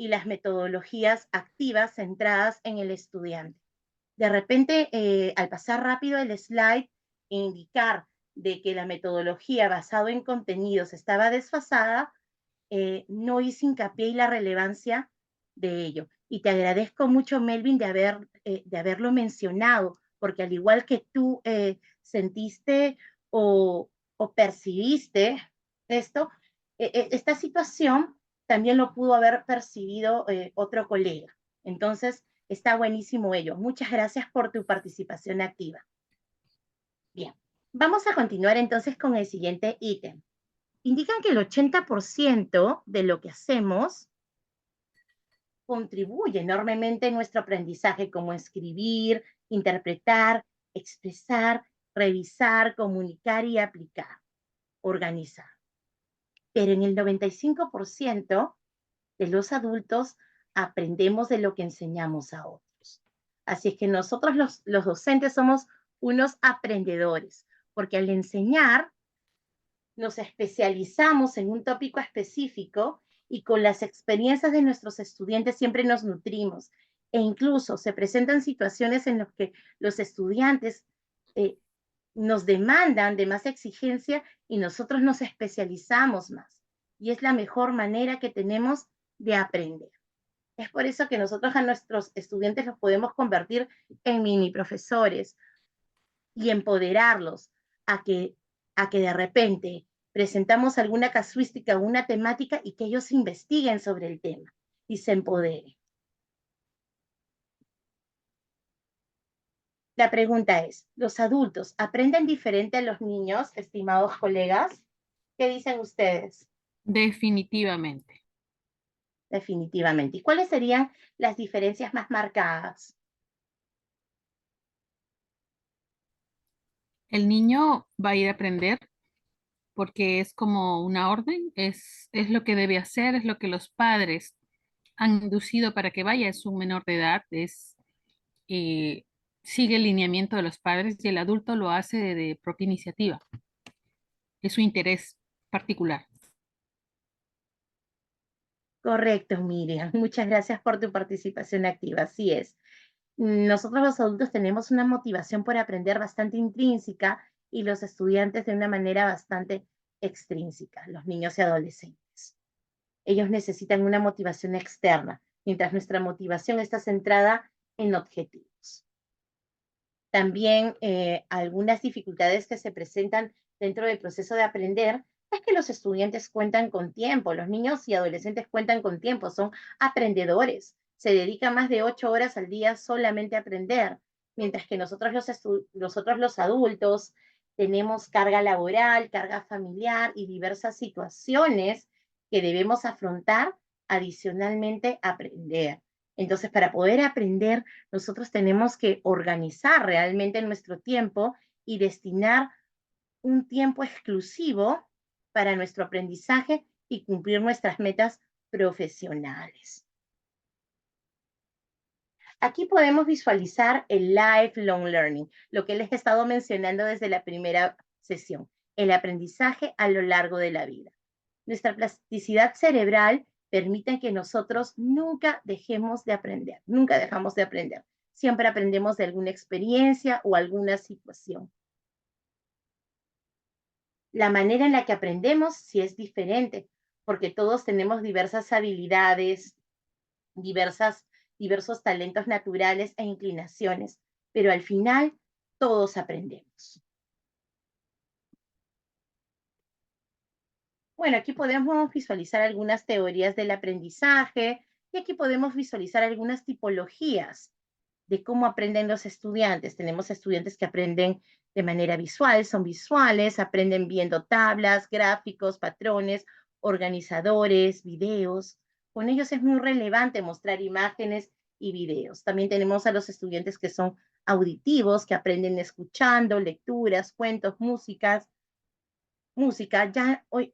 y las metodologías activas centradas en el estudiante. De repente, al pasar rápido el slide e indicar de que la metodología basada en contenidos estaba desfasada, no hice hincapié en la relevancia de ello. Y te agradezco mucho, Melvin, de haberlo mencionado, porque al igual que tú sentiste o percibiste esto, esta situación también lo pudo haber percibido otro colega. Entonces, Está buenísimo ello. Muchas gracias por tu participación activa. Bien, vamos a continuar entonces con el siguiente ítem. Indican que el 80% de lo que hacemos contribuye enormemente en nuestro aprendizaje, como escribir, interpretar, expresar, revisar, comunicar y aplicar, organizar. Pero en el 95% de los adultos aprendemos de lo que enseñamos a otros. Así es que nosotros los docentes somos unos aprendedores, porque al enseñar nos especializamos en un tópico específico y con las experiencias de nuestros estudiantes siempre nos nutrimos. E incluso se presentan situaciones en las que los estudiantes nos demandan de más exigencia y nosotros nos especializamos más. Y es la mejor manera que tenemos de aprender. Es por eso que nosotros a nuestros estudiantes los podemos convertir en mini profesores y empoderarlos a que de repente presentamos alguna casuística o una temática y que ellos investiguen sobre el tema y se empoderen. La pregunta es, ¿los adultos aprenden diferente a los niños, estimados colegas? ¿Qué dicen ustedes?
Definitivamente.
Definitivamente. ¿Y cuáles serían las diferencias más marcadas?
El niño va a ir a aprender porque es como una orden, es lo que debe hacer, es lo que los padres han inducido para que vaya, es un menor de edad, eh, sigue el lineamiento de los padres y el adulto lo hace de propia iniciativa, es su interés particular.
Correcto, Miriam. Muchas gracias por tu participación activa. Así es. Nosotros los adultos tenemos una motivación por aprender bastante intrínseca y los estudiantes de una manera bastante extrínseca, los niños y adolescentes. Ellos necesitan una motivación externa, mientras nuestra motivación está centrada en objetivos. También algunas dificultades que se presentan dentro del proceso de aprender es que los estudiantes cuentan con tiempo, los niños y adolescentes cuentan con tiempo, son aprendedores, se dedican más de 8 horas al día solamente a aprender, mientras que nosotros los adultos tenemos carga laboral, carga familiar y diversas situaciones que debemos afrontar adicionalmente a aprender. Entonces, para poder aprender, nosotros tenemos que organizar realmente nuestro tiempo y destinar un tiempo exclusivo para nuestro aprendizaje y cumplir nuestras metas profesionales. Aquí podemos visualizar el lifelong learning, lo que les he estado mencionando desde la primera sesión, el aprendizaje a lo largo de la vida. Nuestra plasticidad cerebral permite que nosotros nunca dejemos de aprender, nunca dejamos de aprender. Siempre aprendemos de alguna experiencia o alguna situación. La manera en la que aprendemos sí es diferente, porque todos tenemos diversas habilidades, diversos talentos naturales e inclinaciones, pero al final todos aprendemos. Bueno, aquí podemos visualizar algunas teorías del aprendizaje y aquí podemos visualizar algunas tipologías de cómo aprenden los estudiantes. Tenemos estudiantes que aprenden de manera visual, son visuales, aprenden viendo tablas, gráficos, patrones, organizadores, videos. Con ellos es muy relevante mostrar imágenes y videos. También tenemos a los estudiantes que son auditivos, que aprenden escuchando, lecturas, cuentos, música. Ya hoy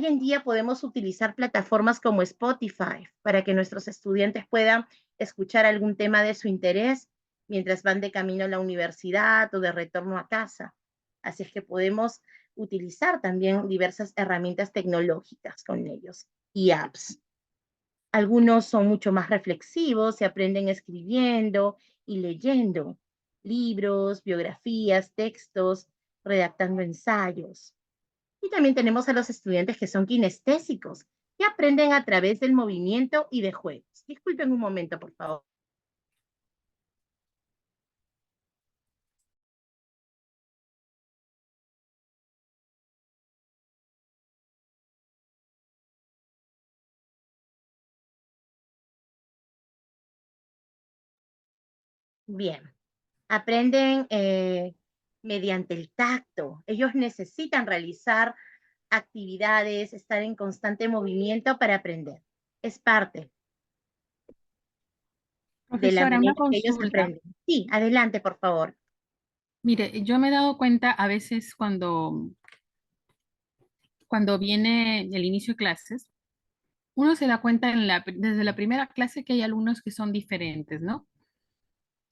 en día podemos utilizar plataformas como Spotify para que nuestros estudiantes puedan escuchar algún tema de su interés mientras van de camino a la universidad o de retorno a casa. Así es que podemos utilizar también diversas herramientas tecnológicas con ellos y apps. Algunos son mucho más reflexivos, se aprenden escribiendo y leyendo libros, biografías, textos, redactando ensayos. Y también tenemos a los estudiantes que son kinestésicos, que aprenden a través del movimiento y de juegos. Disculpen un momento, por favor. Bien. Aprenden mediante el tacto. Ellos necesitan realizar actividades, estar en constante movimiento para aprender. Es parte de la
Profesora, una
manera que ellos
consulta.
aprenden. Sí, adelante, por favor.
Mire, yo me he dado cuenta a veces cuando viene el inicio de clases, uno se da cuenta desde la primera clase que hay alumnos que son diferentes, ¿no?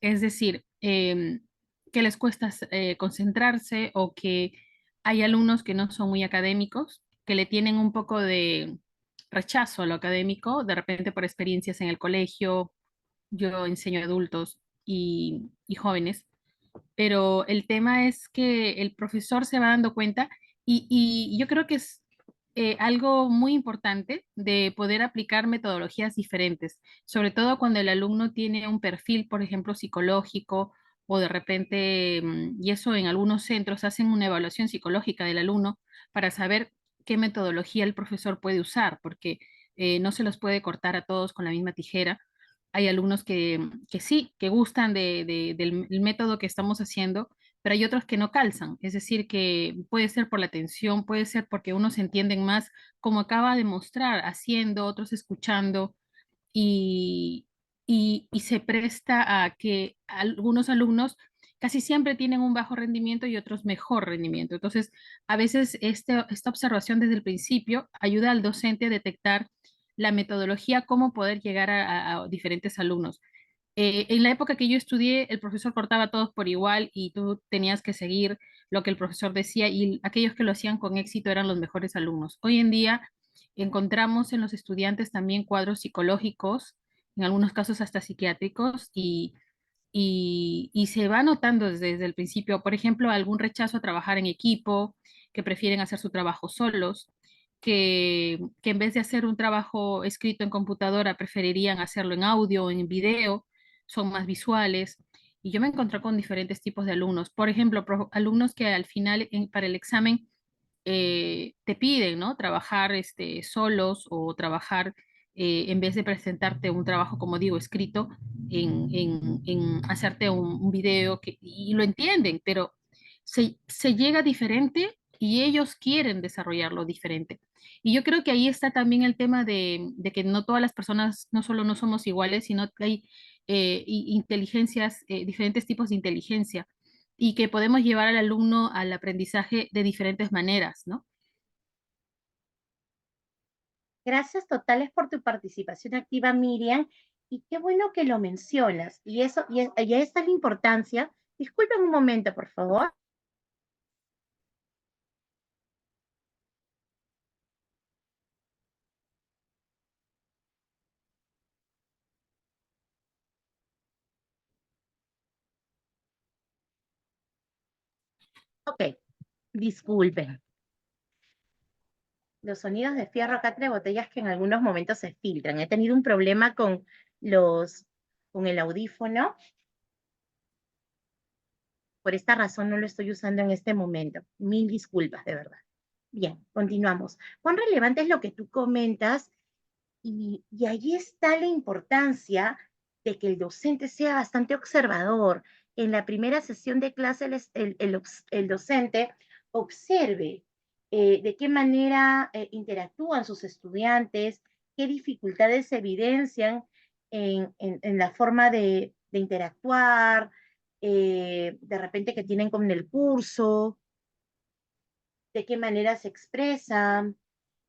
Es decir, que les cuesta concentrarse o que hay alumnos que no son muy académicos, que le tienen un poco de rechazo a lo académico, de repente por experiencias en el colegio. Yo enseño a adultos y jóvenes, pero el tema es que el profesor se va dando cuenta y yo creo que es algo muy importante de poder aplicar metodologías diferentes, sobre todo cuando el alumno tiene un perfil, por ejemplo, psicológico o de repente, y eso en algunos centros hacen una evaluación psicológica del alumno para saber qué metodología el profesor puede usar, porque no se los puede cortar a todos con la misma tijera. Hay alumnos que sí, que gustan del método que estamos haciendo, pero hay otros que no calzan. Es decir, que puede ser por la atención, puede ser porque unos entienden más, como acaba de mostrar, haciendo, otros escuchando, y, y se presta a que algunos alumnos casi siempre tienen un bajo rendimiento y otros mejor rendimiento. Entonces, a veces esta observación desde el principio ayuda al docente a detectar la metodología, cómo poder llegar a diferentes alumnos. En la época que yo estudié, el profesor cortaba a todos por igual y tú tenías que seguir lo que el profesor decía y aquellos que lo hacían con éxito eran los mejores alumnos. Hoy en día encontramos en los estudiantes también cuadros psicológicos, en algunos casos hasta psiquiátricos, y se va notando desde el principio, por ejemplo, algún rechazo a trabajar en equipo, que prefieren hacer su trabajo solos, que en vez de hacer un trabajo escrito en computadora, preferirían hacerlo en audio o en video, son más visuales. Y yo me encontré con diferentes tipos de alumnos. Por ejemplo, alumnos que al final para el examen te piden, ¿no? Trabajar solos o trabajar en vez de presentarte un trabajo, como digo, escrito, en hacerte un video y lo entienden, pero se llega diferente y ellos quieren desarrollarlo diferente. Y yo creo que ahí está también el tema de que no todas las personas, no solo no somos iguales, sino que hay inteligencias, diferentes tipos de inteligencia y que podemos llevar al alumno al aprendizaje de diferentes maneras, ¿no?
Gracias totales por tu participación activa, Miriam, y qué bueno que lo mencionas. Y eso, y esta es la importancia. Disculpen un momento, por favor. Ok, disculpen. Los sonidos de fierro acá entre botellas que en algunos momentos se filtran. He tenido un problema con con el audífono. Por esta razón no lo estoy usando en este momento. Mil disculpas, de verdad. Bien, continuamos. ¿Cuán relevante es lo que tú comentas? Y allí está la importancia de que el docente sea bastante observador. En la primera sesión de clase, el docente observe de qué manera interactúan sus estudiantes, qué dificultades se evidencian en la forma de interactuar, de repente que tienen con el curso, de qué manera se expresan.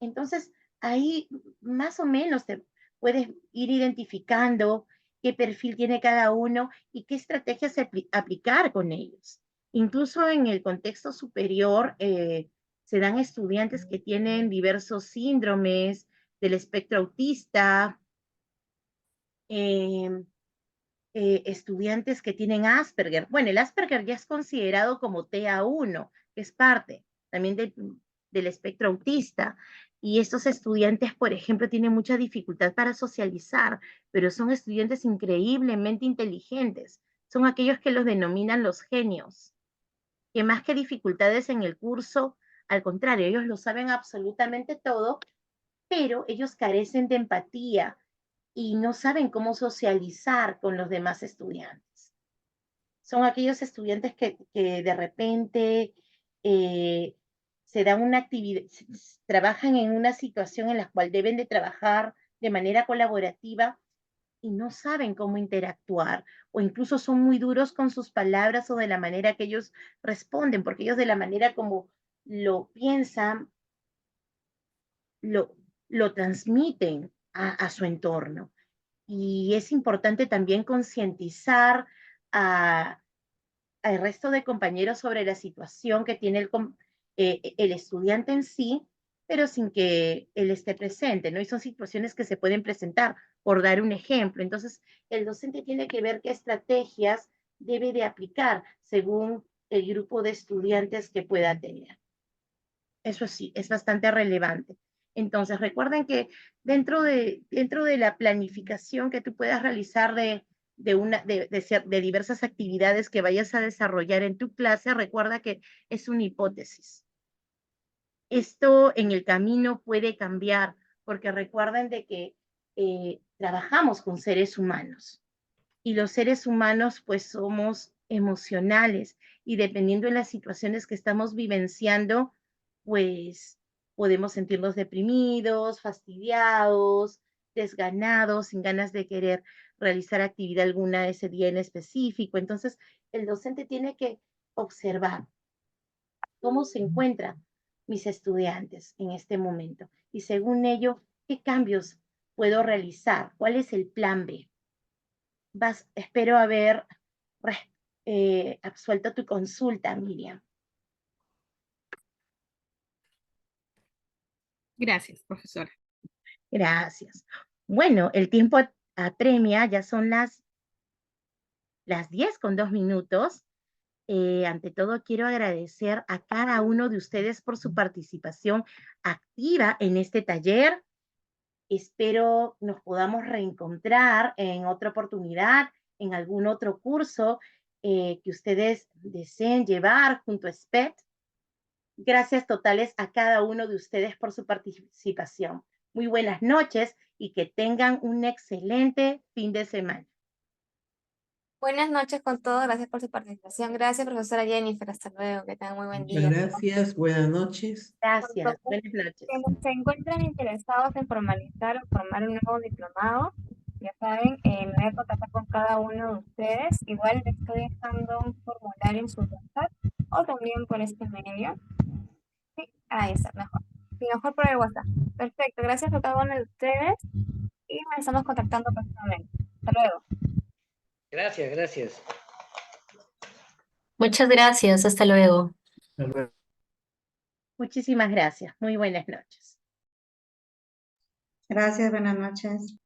Entonces, ahí más o menos te puedes ir identificando qué perfil tiene cada uno y qué estrategias aplicar con ellos. Incluso en el contexto superior, se dan estudiantes que tienen diversos síndromes del espectro autista, eh, estudiantes que tienen Asperger. Bueno, el Asperger ya es considerado como TA1, que es parte también del espectro autista. Y estos estudiantes, por ejemplo, tienen mucha dificultad para socializar, pero son estudiantes increíblemente inteligentes. Son aquellos que los denominan los genios, que más que dificultades en el curso, al contrario, ellos lo saben absolutamente todo, pero ellos carecen de empatía y no saben cómo socializar con los demás estudiantes. Son aquellos estudiantes que de repente se dan una actividad, trabajan en una situación en la cual deben de trabajar de manera colaborativa y no saben cómo interactuar, o incluso son muy duros con sus palabras o de la manera que ellos responden, porque ellos de la manera como lo piensan, lo, lo transmiten a su entorno. Y es importante también concientizar al resto de compañeros sobre la situación que tiene el estudiante en sí, pero sin que él esté presente, ¿no? Y son situaciones que se pueden presentar, por dar un ejemplo. Entonces, el docente tiene que ver qué estrategias debe de aplicar según el grupo de estudiantes que pueda tener. Eso sí, es bastante relevante. Entonces, recuerden que dentro de la planificación que tú puedas realizar de diversas actividades que vayas a desarrollar en tu clase, recuerda que es una hipótesis. Esto en el camino puede cambiar, porque recuerden de que trabajamos con seres humanos y los seres humanos pues somos emocionales y dependiendo de las situaciones que estamos vivenciando, pues podemos sentirnos deprimidos, fastidiados, desganados, sin ganas de querer realizar actividad alguna ese día en específico. Entonces, el docente tiene que observar cómo se encuentran mis estudiantes en este momento y según ello, qué cambios puedo realizar, cuál es el plan B. Espero haber absuelto tu consulta, Miriam.
Gracias, profesora.
Gracias. Bueno, el tiempo apremia, ya son las 10:02. Ante todo, quiero agradecer a cada uno de ustedes por su participación activa en este taller. Espero nos podamos reencontrar en otra oportunidad, en algún otro curso que ustedes deseen llevar junto a SPET. Gracias totales a cada uno de ustedes por su participación. Muy buenas noches y que tengan un excelente fin de semana.
Buenas noches con todos, gracias por su participación. Gracias, profesora Jennifer, hasta luego, que tengan muy buen
Muchas
día.
gracias, buenas noches.
Gracias, buenas noches.
Que se encuentran interesados en formalizar o formar un nuevo diplomado, ya saben, me voy a contactar con cada uno de ustedes. Igual les estoy dejando un formulario en su WhatsApp o también por este medio. Sí, ahí está, mejor. Sí, mejor por el WhatsApp. Perfecto, gracias a cada uno de ustedes y nos estamos contactando próximamente. Hasta luego.
Gracias, gracias.
Muchas gracias, hasta luego.
Muchísimas gracias. Muy buenas noches.
Gracias, buenas noches.